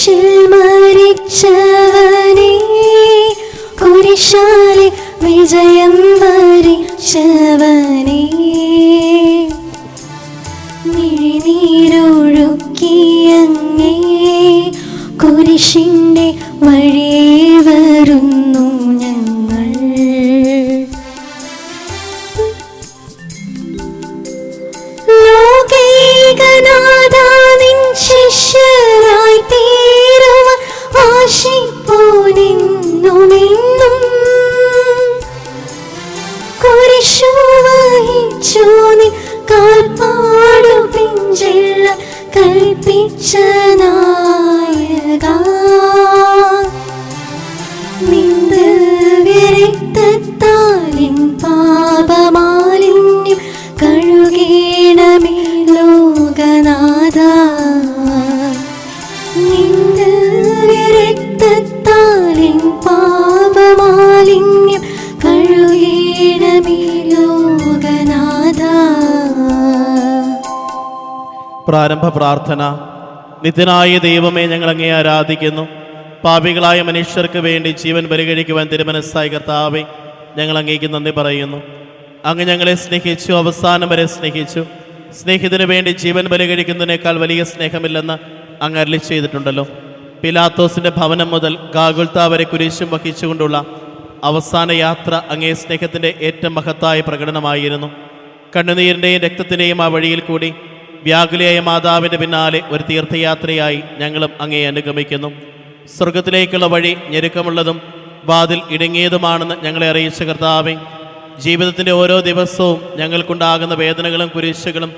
കുരിശിൽ മരിച്ചവനെ, കുരിശാലെ വിജയം വരിച്ചവനെ, മിഴിനീരൊഴുക്കിയങ്ങേ കുരിശിൻ്റെ വഴിയെ വരുന്നു ഞങ്ങൾ. ലോകൈകനാഥ നിൻ ശിഷ്യരായി തീരുവാൻ ആശിപ്പോനെന്നുമെന്നും, കുരിശു വഹിച്ചു നിൻ കാൽപ്പാടു പിഞ്ചെള്ള കൽപ്പിച്ച നായക, നിന്റെ രക്തത്താലിൻ പാപമാലിന്യം കഴുകേണമേ ലോകനാഥ, നിന്റെ രക്തത്താലിൻ പാപമാലിന്യം കഴുകേണമേ ലോകനാഥ. പ്രാരംഭ പ്രാർത്ഥന. നിത്യനായ ദൈവമേ, ഞങ്ങൾ അങ്ങേ ആരാധിക്കുന്നു. പാപികളായ മനുഷ്യർക്ക് വേണ്ടി ജീവൻ ബലികഴിക്കുവാൻ തിരുമനസ്സായ കർത്താവേ, ഞങ്ങൾ അങ്ങേക്ക് നന്ദി പറയുന്നു. അങ്ങ് ഞങ്ങളെ സ്നേഹിച്ചു, അവസാനം വരെ സ്നേഹിച്ചു. സ്നേഹിതന് വേണ്ടി ജീവൻ ബലികഴിക്കുന്നതിനേക്കാൾ വലിയ സ്നേഹമില്ലെന്ന് അങ്ങ് അരുളി ചെയ്തിട്ടുണ്ടല്ലോ. പിലാത്തോസിൻ്റെ ഭവനം മുതൽ ഗാഗുൽത്താ വരെ കുരിശും വഹിച്ചുകൊണ്ടുള്ള അവസാന യാത്ര അങ്ങേ സ്നേഹത്തിൻ്റെ ഏറ്റവും മഹത്തായ പ്രകടനമായിരുന്നു. കണ്ണുനീരിൻ്റെയും രക്തത്തിൻ്റെയും ആ വഴിയിൽ കൂടി വ്യാകുലയായ മാതാവിൻ്റെ പിന്നാലെ ഒരു തീർത്ഥയാത്രയായി ഞങ്ങളും അങ്ങേ അനുഗമിക്കുന്നു. സ്വർഗത്തിലേക്കുള്ള വഴി ഞെരുക്കമുള്ളതും വാതിൽ ഇടുങ്ങിയതുമാണെന്ന് ഞങ്ങളെ അറിയിച്ച കർത്താവേ, ജീവിതത്തിൻ്റെ ഓരോ ദിവസവും ഞങ്ങൾക്കുണ്ടാകുന്ന വേദനകളും കുരിശുകളും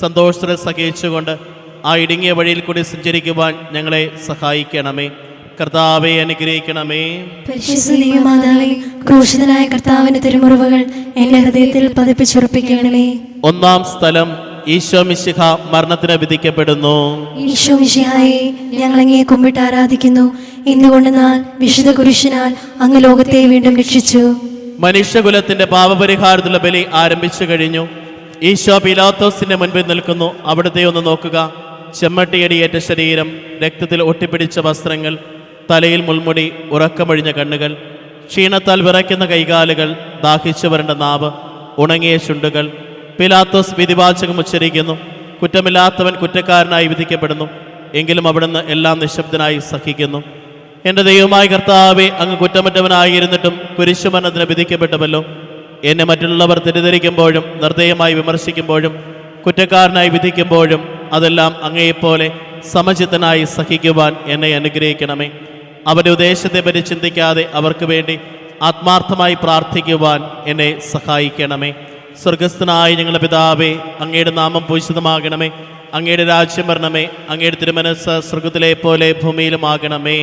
സന്തോഷത്തോടെ സഹിച്ചുകൊണ്ട് ആ ഇടുങ്ങിയ വഴിയിൽ കൂടി സഞ്ചരിക്കുവാൻ ഞങ്ങളെ സഹായിക്കണമേ. കർത്താവെ അനുഗ്രഹിക്കണമേ. പരിശുദ്ധമാതാവേ, ക്രൂശിതനായ കർത്താവിന്റെ തിരുമുറിവുകൾ എന്റെ ഹൃദയത്തിൽ പതിപ്പിച്ചുറപ്പിക്കണമേ. ഒന്നാം സ്ഥലം. ഈശോ മിശിഹ മരണത്തിന് വിധിക്കപ്പെടുന്നു. ഈശോ മിശിഹായെ, ഞങ്ങൾ അങ്ങയെ കുമ്പിട്ട് ആരാധിക്കുന്നു. എന്തുകൊണ്ടെന്നാൽ വിശുദ്ധ കുരിശിനാൽ അങ്ങ് ലോകത്തെ വീണ്ടും രക്ഷിച്ചു. മനുഷ്യകുലത്തിന്റെ പാപപരിഹാരത്തിലുള്ള ബലി ആരംഭിച്ചു കഴിഞ്ഞു. ഈശോ പിലാത്തോസിന്റെ മുൻപിൽ നിൽക്കുന്നു. അവിടുത്തെ ഒന്ന് നോക്കുക. ചെമ്മട്ടിയടിയേറ്റ ശരീരം, രക്തത്തിൽ ഒട്ടിപ്പിടിച്ച വസ്ത്രങ്ങൾ, തലയിൽ മുൾമുടി, ഉറക്കമൊഴിഞ്ഞ കണ്ണുകൾ, ക്ഷീണത്താൽ വിറയ്ക്കുന്ന കൈകാലുകൾ, ദാഹിച്ചു വരേണ്ട നാവ്, ഉണങ്ങിയ ചുണ്ടുകൾ. പിലാത്തോസ് വിധിവാചകം ഉച്ചരിക്കുന്നു. കുറ്റമില്ലാത്തവൻ കുറ്റക്കാരനായി വിധിക്കപ്പെടുന്നു. എങ്കിലും അവിടുന്ന് എല്ലാം നിശബ്ദനായി സഹിക്കുന്നു. എൻ്റെ ദൈവമായ കർത്താവേ, അങ്ങ് കുറ്റമറ്റവനായിരുന്നിട്ടും കുരിശുമരണത്തിന് വിധിക്കപ്പെട്ടുവല്ലോ. എന്നെ മറ്റുള്ളവർ തെറ്റിദ്ധരിക്കുമ്പോഴും നിർദ്ദയമായി വിമർശിക്കുമ്പോഴും കുറ്റക്കാരനായി വിധിക്കുമ്പോഴും അതെല്ലാം അങ്ങയെപ്പോലെ സമചിത്തനായി സഹിക്കുവാൻ എന്നെ അനുഗ്രഹിക്കണമേ. അവരുടെ ഉദ്ദേശത്തെ പറ്റി ചിന്തിക്കാതെ അവർക്ക് വേണ്ടി ആത്മാർത്ഥമായി പ്രാർത്ഥിക്കുവാൻ എന്നെ സഹായിക്കണമേ. സ്വർഗസ്ഥനായ ഞങ്ങളുടെ പിതാവേ, അങ്ങയുടെ നാമം പൂജിതമാകണമേ. അങ്ങയുടെ രാജ്യം വരണമേ. അങ്ങയുടെ തിരുമനസ്സ് സ്വർഗത്തിലെ പോലെ ഭൂമിയിലുമാകണമേ.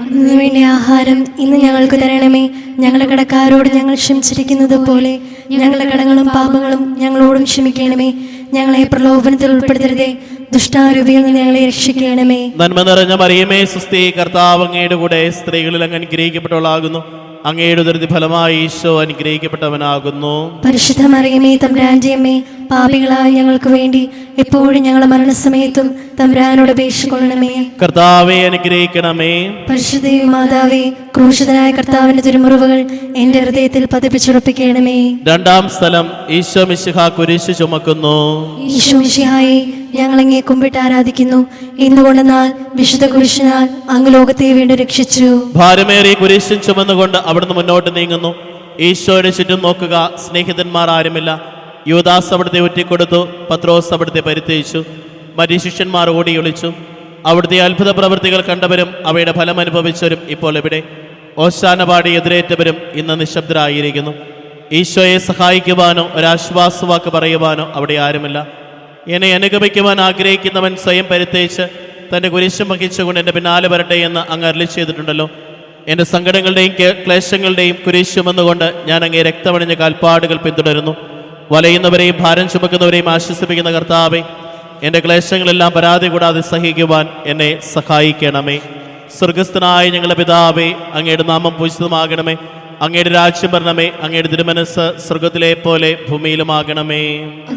അന്നു വേണ്ട ആഹാരം ഇന്ന് ഞങ്ങൾക്ക് തരണമേ. ഞങ്ങളുടെ കടക്കാരോട് ഞങ്ങൾ ക്ഷമിച്ചിരിക്കുന്നത് പോലെ ഞങ്ങളുടെ കടങ്ങളും പാപങ്ങളും ഞങ്ങളോടും ക്ഷമിക്കണമേ. ഞങ്ങളെ പ്രലോഭനത്തിൽ ഉൾപ്പെടുത്തരുതേ, ദുഷ്ടാരൂപിയിൽ നിന്ന് ഞങ്ങളെ രക്ഷിക്കണമേ. നന്മ നിറഞ്ഞ മറിയമേ, സുസ്ഥി, കർത്താവ് അങ്ങയുടെ കൂടെ സ്ത്രീകളിൽ അങ്ങ് അനുഗ്രഹിക്കപ്പെട്ടവളാകുന്നു. അങ്ങയുടെ ഉദരത്തിൻ ഫലമായി ഈശോ അനുഗ്രഹിക്കപ്പെട്ടവനാകുന്നു. പരിശുദ്ധ മറിയമേ, തമ്പുരാന്റെ അമ്മേ, പാപികളായ ഞങ്ങൾക്ക് വേണ്ടി എപ്പോഴും ഞങ്ങളുടെ മരണസമയത്തും തമ്പുരാനോട് അപേക്ഷിക്കൊള്ളണമേ. കർത്താവെ അനുഗ്രഹിക്കണമേ. പരിശുദ്ധ മാതാവേ, ക്രൂശിതനായ കർത്താവിന്റെ തിരുമുറിവുകൾ എന്റെ ഹൃദയത്തിൽ പതിപ്പിച്ചുറപ്പിക്കണമേ. രണ്ടാം സ്ഥലം. ഈശോ മിശിഹ കുരിശ് ചുമക്കുന്നു. ഈശോ മിശിഹായെ, ഞങ്ങൾ അങ്ങേ കുമ്പിട്ട് ആരാധിക്കുന്നു. എന്തുകൊണ്ടെന്നാൽ വിശുദ്ധ കുരിശിനാൽ അങ്ങ് ലോകത്തെ വീണ്ടും രക്ഷിച്ചു. ഭാരമേറിയ കുരിശും ചുമന്നുകൊണ്ട് അവിടുന്ന് മുന്നോട്ട് നീങ്ങുന്നു. ഈശോയുടെ ചുറ്റും നോക്കുക. സ്നേഹിതന്മാർ ആരുമില്ല. യൂദാസ് അവിടുത്തെ ഒറ്റിക്കൊടുത്തു. പത്രോസ് അവിടുത്തെ പരിത്യജിച്ചു. മറ്റു ശിഷ്യന്മാർ ഓടി ഒളിച്ചു. അവിടുത്തെ അത്ഭുത പ്രവൃത്തികൾ കണ്ടവരും അവയുടെ ഫലം അനുഭവിച്ചവരും ഇപ്പോൾ എവിടെ? ഓശാന പാടി എതിരേറ്റവരും ഇന്ന് നിശബ്ദരായിരിക്കുന്നു. ഈശോയെ സഹായിക്കുവാനോ ഒരാശ്വാസവാക്ക് പറയുവാനോ അവിടെ ആരുമില്ല. എന്നെ അനുഗമിക്കുവാൻ ആഗ്രഹിക്കുന്നവൻ സ്വയം പരിത്യജിച്ച് തൻ്റെ കുരിശും വഹിച്ചുകൊണ്ട് എൻ്റെ പിന്നാലെ വരട്ടെ എന്ന് അങ്ങ് അരുളി ചെയ്തിട്ടുണ്ടല്ലോ. എൻ്റെ സങ്കടങ്ങളുടെയും ക്ലേശങ്ങളുടെയും കുരിശുമെന്നുകൊണ്ട് ഞാൻ അങ്ങേ രക്തമണിഞ്ഞ കാൽപ്പാടുകൾ പിന്തുടരുന്നു. വലയുന്നവരെയും ഭാരം ചുമക്കുന്നവരെയും ആശ്വസിപ്പിക്കുന്ന കർത്താവേ, എൻ്റെ ക്ലേശങ്ങളെല്ലാം പരാതി കൂടാതെ സഹിക്കുവാൻ എന്നെ സഹായിക്കണമേ. സ്വർഗസ്ഥനായ ഞങ്ങളുടെ പിതാവേ, അങ്ങയുടെ നാമം പൂജിതമാകണമേ. അങ്ങയുടെ രാജ്യം വരണമേ. അങ്ങയുടെ തിരുമനസ് സ്വർഗത്തിലെ പോലെ ഭൂമിയിലുമാകണമേ.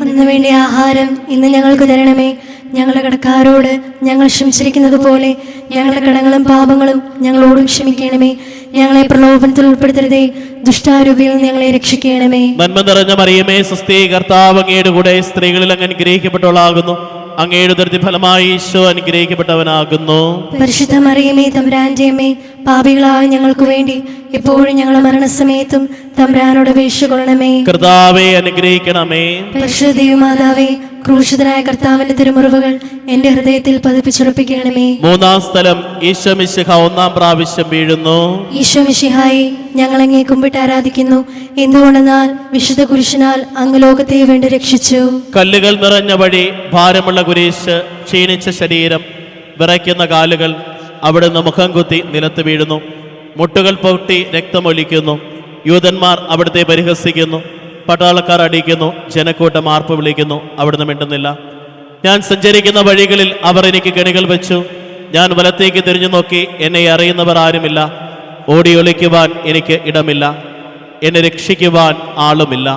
അന്നു വേണ്ടി ആഹാരം ഇന്ന് ഞങ്ങൾക്ക് തരണമേ. ഞങ്ങളുടെ കടക്കാരോട് ഞങ്ങൾ ക്ഷമിച്ചിരിക്കുന്നത് പോലെ ഞങ്ങളുടെ കടങ്ങളും പാപങ്ങളും ഞങ്ങളോടും ക്ഷമിക്കണമേ. ഞങ്ങളെ പ്രലോഭനത്തിൽ ഉൾപ്പെടുത്തരുതേ, ദുഷ്ടാരൂപിയിൽ നിന്ന് ഞങ്ങളെ രക്ഷിക്കണമേ. നന്മ നിറഞ്ഞ മറിയമേ, സ്വസ്തി, കർത്താവ് അങ്ങയുടെ കൂടെ സ്ത്രീകളിൽ അങ്ങ് അനുഗ്രഹിക്കപ്പെട്ടവളാകുന്നു. അങ്ങയുടെ ഉദരത്തിൻ ഫലമായി ഈശോ അനുഗ്രഹിക്കപ്പെട്ടവനാകുന്നു. പരിശുദ്ധ മറിയമേ, തമ്പുരാന്റെ അമ്മേ, പാപികളായ ഞങ്ങൾക്ക് വേണ്ടി എപ്പോഴും ഞങ്ങളുടെ മരണസമയത്തും തമ്പുരാനോട് അപേക്ഷിക്കണമേ. കർത്താവെ അനുഗ്രഹിക്കണമേ. പരിശുദ്ധ ദൈവമാതാവേ, ക്രൂശിതനായ കർത്താവിന്റെ തിരുമുറിവുകൾ എന്റെ ഹൃദയത്തിൽ പതിപ്പിച്ചുറപ്പിക്കണമേ. മൂന്നാം സ്ഥലം, ഈശോ മിശിഹ ഒന്നാം പ്രാവശ്യം വീഴുന്നു. ഈശോ മിശിഹായി, ഞങ്ങൾ അങ്ങേ കുമ്പിട്ട് ആരാധിക്കുന്നു. എന്തുകൊണ്ടെന്നാൽ വിശുദ്ധ കുരിശിനാൽ അങ്ങ് ലോകത്തെ വേണ്ടി രക്ഷിച്ചു. കല്ലുകൾ നിറഞ്ഞ വഴി, ഭാരമുള്ള കുരിശ്, ക്ഷീണിച്ച ശരീരം, വിറയ്ക്കുന്ന കാലുകൾ, അവിടുന്ന് മുഖം കുത്തി നിലത്ത് വീഴുന്നു. മുട്ടുകൾ പൊട്ടി രക്തമൊലിക്കുന്നു. യൂതന്മാർ അവിടുത്തെ പരിഹസിക്കുന്നു. പട്ടാളക്കാർ അടിക്കുന്നു. ജനക്കൂട്ടം ആർപ്പ് വിളിക്കുന്നു. അവിടുന്ന് മിണ്ടുന്നില്ല. ഞാൻ സഞ്ചരിക്കുന്ന വഴികളിൽ അവർ എനിക്ക് കെണികൾ വെച്ചു. ഞാൻ വലത്തേക്ക് തിരിഞ്ഞു നോക്കി. എന്നെ അറിയുന്നവർ ആരുമില്ല. ഓടി ഒളിക്കുവാൻ എനിക്ക് ഇടമില്ല. എന്നെ രക്ഷിക്കുവാൻ ആളുമില്ല.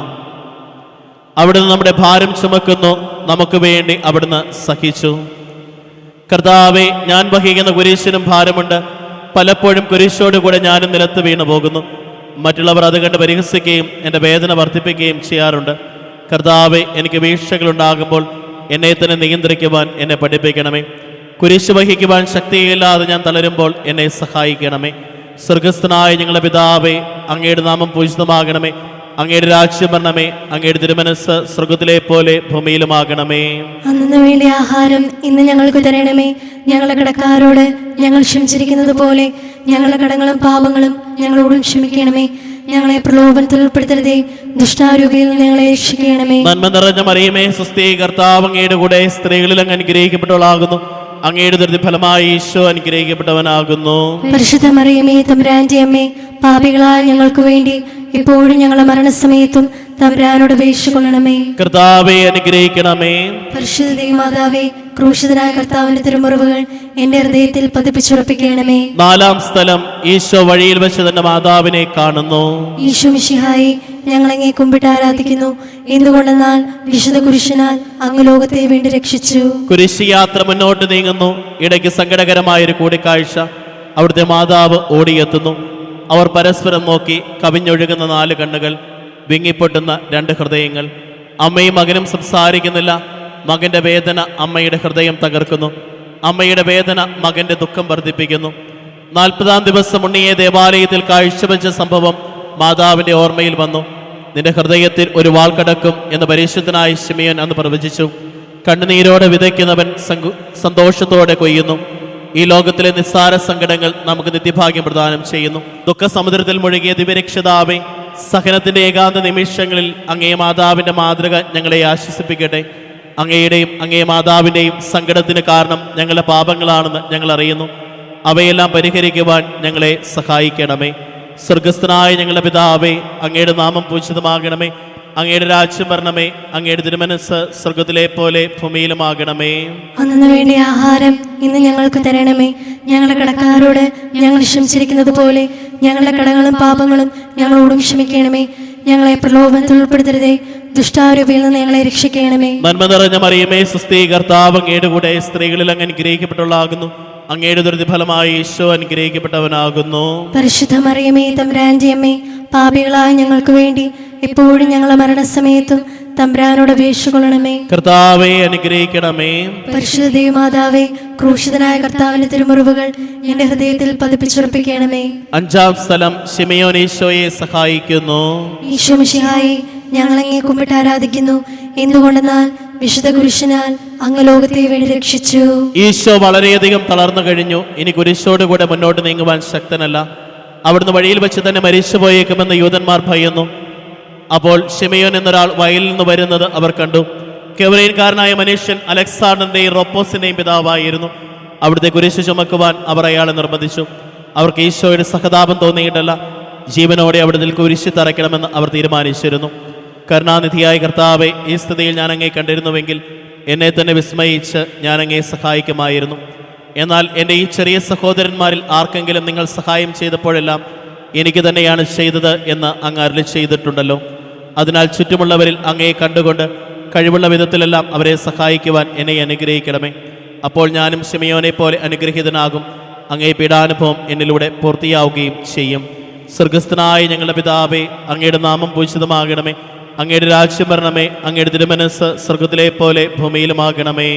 അവിടുന്ന് നമ്മുടെ ഭാരം ചുമക്കുന്നു. നമുക്ക് വേണ്ടി അവിടുന്ന് സഹിച്ചു. കർത്താവെ, ഞാൻ വഹിക്കുന്ന കുരിശിനും ഭാരമുണ്ട്. പലപ്പോഴും കുരിശോടുകൂടെ ഞാനും നിലത്ത് വീണു പോകുന്നു. മറ്റുള്ളവർ അത് കണ്ട് പരിഹസിക്കുകയും എൻ്റെ വേദന വർദ്ധിപ്പിക്കുകയും ചെയ്യാറുണ്ട്. കർത്താവെ, എനിക്ക് വീഴ്ചകളുണ്ടാകുമ്പോൾ എന്നെ തന്നെ നിയന്ത്രിക്കുവാൻ എന്നെ പഠിപ്പിക്കണമേ. കുരിശ് വഹിക്കുവാൻ ശക്തിയില്ലാതെ ഞാൻ തളരുമ്പോൾ എന്നെ സഹായിക്കണമേ. സ്വർഗസ്ഥനായ ഞങ്ങളുടെ പിതാവേ, അങ്ങയുടെ നാമം പൂജിതമാകണമേ. അങ്ങയുടെ രാജ്യം വരണമേ. അങ്ങയുടെ തിരുമനസ് സ്വർഗത്തിലെ പോലെ ഭൂമിയിലുമാകണമേ. അന്നു വേണ്ടി ആഹാരം ഇന്ന് ഞങ്ങൾക്ക് തരണമേ. ഞങ്ങളുടെ കടക്കാരോട് ഞങ്ങൾ ക്ഷമിച്ചിരിക്കുന്നത് പോലെ ഞങ്ങളുടെ കടങ്ങളും പാപങ്ങളും ഞങ്ങളോടും ക്ഷമിക്കണമേ. ഞങ്ങളെ പ്രലോഭനത്തിൽ ഉൾപ്പെടുത്തരുതേ, ദുഷ്ടാരൂപിയിൽ നിന്ന് ഞങ്ങളെ രക്ഷിക്കണമേ. നന്മ നിറഞ്ഞ മറിയമേ, സ്വസ്തി, കർത്താവ് അങ്ങയുടെ കൂടെ സ്ത്രീകളിൽ അങ്ങ് അനുഗ്രഹിക്കപ്പെട്ടവളാകുന്നു. അങ്ങയുടെ ഉദരത്തിൻ ഫലമായി ഈശോ അനുഗ്രഹിക്കപ്പെട്ടവനാകുന്നു. പരിശുദ്ധ മറിയമേ, തമ്പുരാന്റെ അമ്മേ, പാപികളായ ഞങ്ങൾക്ക് വേണ്ടി ഇപ്പോഴും ഞങ്ങളുടെ മരണസമയത്തും തമ്പുരാനോട് അപേക്ഷിക്കണമേ. കർത്താവെ അനുഗ്രഹിക്കണമേ. പരിശുദ്ധ ദൈവമാതാവേ, ക്രൂശിതനായ കർത്താവിന്റെ തിരുമുറിവുകൾ എന്റെ ഹൃദയത്തിൽ പതിപ്പിച്ചുറപ്പിക്കണമേ. നാലാം സ്ഥലം, ഈശോ വഴിയിൽ വെച്ച് തന്റെ മാതാവിനെ കാണുന്നു. ഈശോ മിശിഹായി, ഞങ്ങൾ അങ്ങേ കുമ്പിട്ട് ആരാധിക്കുന്നു. എന്തുകൊണ്ടെന്നാൽ വിശുദ്ധ കുരിശിനാൽ അങ്ങ് ലോകത്തെ വേണ്ടി രക്ഷിച്ചു. കുരിശ് യാത്ര മുന്നോട്ട് നീങ്ങുന്നു. ഇടയ്ക്ക് സങ്കടകരമായൊരു കൂടിക്കാഴ്ച. അവിടുത്തെ മാതാവ് ഓടിയെത്തുന്നു. അവർ പരസ്പരം നോക്കി. കവിഞ്ഞൊഴുകുന്ന 4 കണ്ണുകൾ, വിങ്ങിപ്പൊട്ടുന്ന 2 ഹൃദയങ്ങൾ. അമ്മയും മകനും സംസാരിക്കുന്നില്ല. മകന്റെ വേദന അമ്മയുടെ ഹൃദയം തകർക്കുന്നു. അമ്മയുടെ വേദന മകന്റെ ദുഃഖം വർദ്ധിപ്പിക്കുന്നു. 40-ാം ദിവസം ഉണ്ണിയെ ദേവാലയത്തിൽ കാഴ്ചവെച്ച സംഭവം മാതാവിന്റെ ഓർമ്മയിൽ വന്നു. നിന്റെ ഹൃദയത്തിൽ ഒരു വാൾ കടക്കും എന്ന് പരിശുദ്ധനായ ശിമയോൻ അന്ന് പ്രവചിച്ചു. കണ്ണുനീരോടെ വിതയ്ക്കുന്നവൻ സന്തോഷത്തോടെ കൊയ്യുന്നു. ഈ ലോകത്തിലെ നിസ്സാര സങ്കടങ്ങൾ നമുക്ക് നിത്യഭാഗ്യം പ്രദാനം ചെയ്യുന്നു. ദുഃഖസമുദ്രത്തിൽ മുഴുകിയ ദിവ്യരക്ഷിതാവേ, സഹനത്തിന്റെ ഏകാന്ത നിമിഷങ്ങളിൽ അങ്ങേ മാതാവിന്റെ മാതൃക ഞങ്ങളെ ആശ്വസിപ്പിക്കട്ടെ. അങ്ങയുടെയും അങ്ങേ മാതാവിൻ്റെയും സങ്കടത്തിന് കാരണം ഞങ്ങളുടെ പാപങ്ങളാണെന്ന് ഞങ്ങൾ അറിയുന്നു. അവയെല്ലാം പരിഹരിക്കുവാൻ ഞങ്ങളെ സഹായിക്കണമേ. സ്വർഗസ്ഥനായ ഞങ്ങളുടെ പിതാവേ, അങ്ങയുടെ നാമം പൂജിതമാകണമേ. അങ്ങയുടെ രാജ്യം വരണമേ. അങ്ങയുടെ തിരുമനസ് സ്വർഗത്തിലെ പോലെ ഭൂമിയിലുമാകണമേ. അന്നു വേണ്ടി ആഹാരം ഇന്ന് ഞങ്ങൾക്ക് തരണമേ. ഞങ്ങളുടെ കടക്കാരോട് ഞങ്ങൾ ക്ഷമിച്ചിരിക്കുന്നത് പോലെ ഞങ്ങളുടെ കടങ്ങളും പാപങ്ങളും ഞങ്ങളോടും ക്ഷമിക്കണമേ. ഞങ്ങളെ പ്രലോഭനത്തിൽ ഉൾപ്പെടുത്തരുതേ, ദുഷ്ടാരൂപിയിൽ നിന്ന് ഞങ്ങളെ രക്ഷിക്കണമേ. നന്മ നിറഞ്ഞ മറിയമേ, സ്വസ്തി, കർത്താവ് അങ്ങയുടെ കൂടെ സ്ത്രീകളിൽ അങ്ങ് അനുഗ്രഹിക്കപ്പെട്ടവളാകുന്നു. അങ്ങയുടെ ഉദരത്തിൻ ഫലമായി ഈശോ അനുഗ്രഹിക്കപ്പെട്ടവനാകുന്നു. പരിശുദ്ധ മറിയമേ, തമ്പുരാന്റെ അമ്മേ, പാപികളായ ഞങ്ങൾക്ക് വേണ്ടി എപ്പോഴും ഞങ്ങളുടെ മരണസമയത്തും തമ്പുരാനോട് അപേക്ഷിക്കണമേ. കർത്താവെ അനുഗ്രഹിക്കണമേ. പരിശുദ്ധ ദൈവമാതാവേ, ക്രൂശിതനായ കർത്താവിന്റെ തിരുമുറിവുകൾ എന്റെ ഹൃദയത്തിൽ പതിപ്പിച്ചുറപ്പിക്കണമേ. 5-ാം സ്ഥലം, ശിമയോൻ ഈശോയെ സഹായിക്കുന്നു. ഈശോ മിശിഹായി, ഞങ്ങൾ അങ്ങേ കുമ്പിട്ട് ആരാധിക്കുന്നു. എന്തുകൊണ്ടെന്നാൽ വിശുദ്ധ കുരിശിനാൽ അങ്ങ് ലോകത്തെ വേണ്ടി രക്ഷിച്ചു. ഈശോ വളരെയധികം തളർന്നു കഴിഞ്ഞു. ഇനി കുരിശോടുകൂടെ മുന്നോട്ട് നീങ്ങുവാൻ ശക്തനല്ല. അവിടുന്ന് വഴിയിൽ വെച്ച് തന്നെ മരിച്ചു പോയേക്കുമെന്ന് യൂതന്മാർ ഭയന്നു. അപ്പോൾ ശിമയോൻ എന്നൊരാൾ വയലിൽ നിന്ന് വരുന്നത് അവർ കണ്ടു. കെവരേൻകാരനായ മനുഷ്യൻ അലക്സാണ്ടറിന്റെയും റോപ്പോസിന്റെയും പിതാവായിരുന്നു. അവിടുത്തെ കുരിശ് ചുമക്കുവാൻ അവർ അയാളെ നിർബന്ധിച്ചു. അവർക്ക് ഈശോയുടെ സഹതാപം തോന്നിയിട്ടല്ല, ജീവനോടെ അവിടുത്തെ കുരിശ് തറയ്ക്കണമെന്ന് അവർ തീരുമാനിച്ചിരുന്നു. കരുണാനിധിയായ കർത്താവെ, ഈ സ്ഥിതിയിൽ ഞാൻ അങ്ങേ കണ്ടിരുന്നുവെങ്കിൽ എന്നെ തന്നെ വിസ്മയിച്ച് ഞാൻ അങ്ങേ സഹായിക്കുമായിരുന്നു. എന്നാൽ എൻ്റെ ഈ ചെറിയ സഹോദരന്മാരിൽ ആർക്കെങ്കിലും നിങ്ങൾ സഹായം ചെയ്തപ്പോഴെല്ലാം എനിക്ക് തന്നെയാണ് ചെയ്തത് എന്ന് അങ്ങ് അരുളി ചെയ്തിട്ടുണ്ടല്ലോ. അതിനാൽ ചുറ്റുമുള്ളവരിൽ അങ്ങയെ കണ്ടുകൊണ്ട് കഴിവുള്ള വിധത്തിലെല്ലാം അവരെ സഹായിക്കുവാൻ എന്നെ അനുഗ്രഹിക്കണമേ. അപ്പോൾ ഞാനും ശിമയോനെ പോലെ അനുഗ്രഹീതനാകും. അങ്ങേ പീഡാനുഭവം എന്നിലൂടെ പൂർത്തിയാവുകയും ചെയ്യും. സ്വർഗസ്ഥനായ ഞങ്ങളുടെ പിതാവേ, അങ്ങയുടെ നാമം പൂജിതമാകണമേ. അങ്ങയുടെ രാജ്യം വരണമേ. അങ്ങയുടെ തിരുമനസ്സ് സ്വർഗത്തിലെ പോലെ ഭൂമിയിലുമാകണമേ.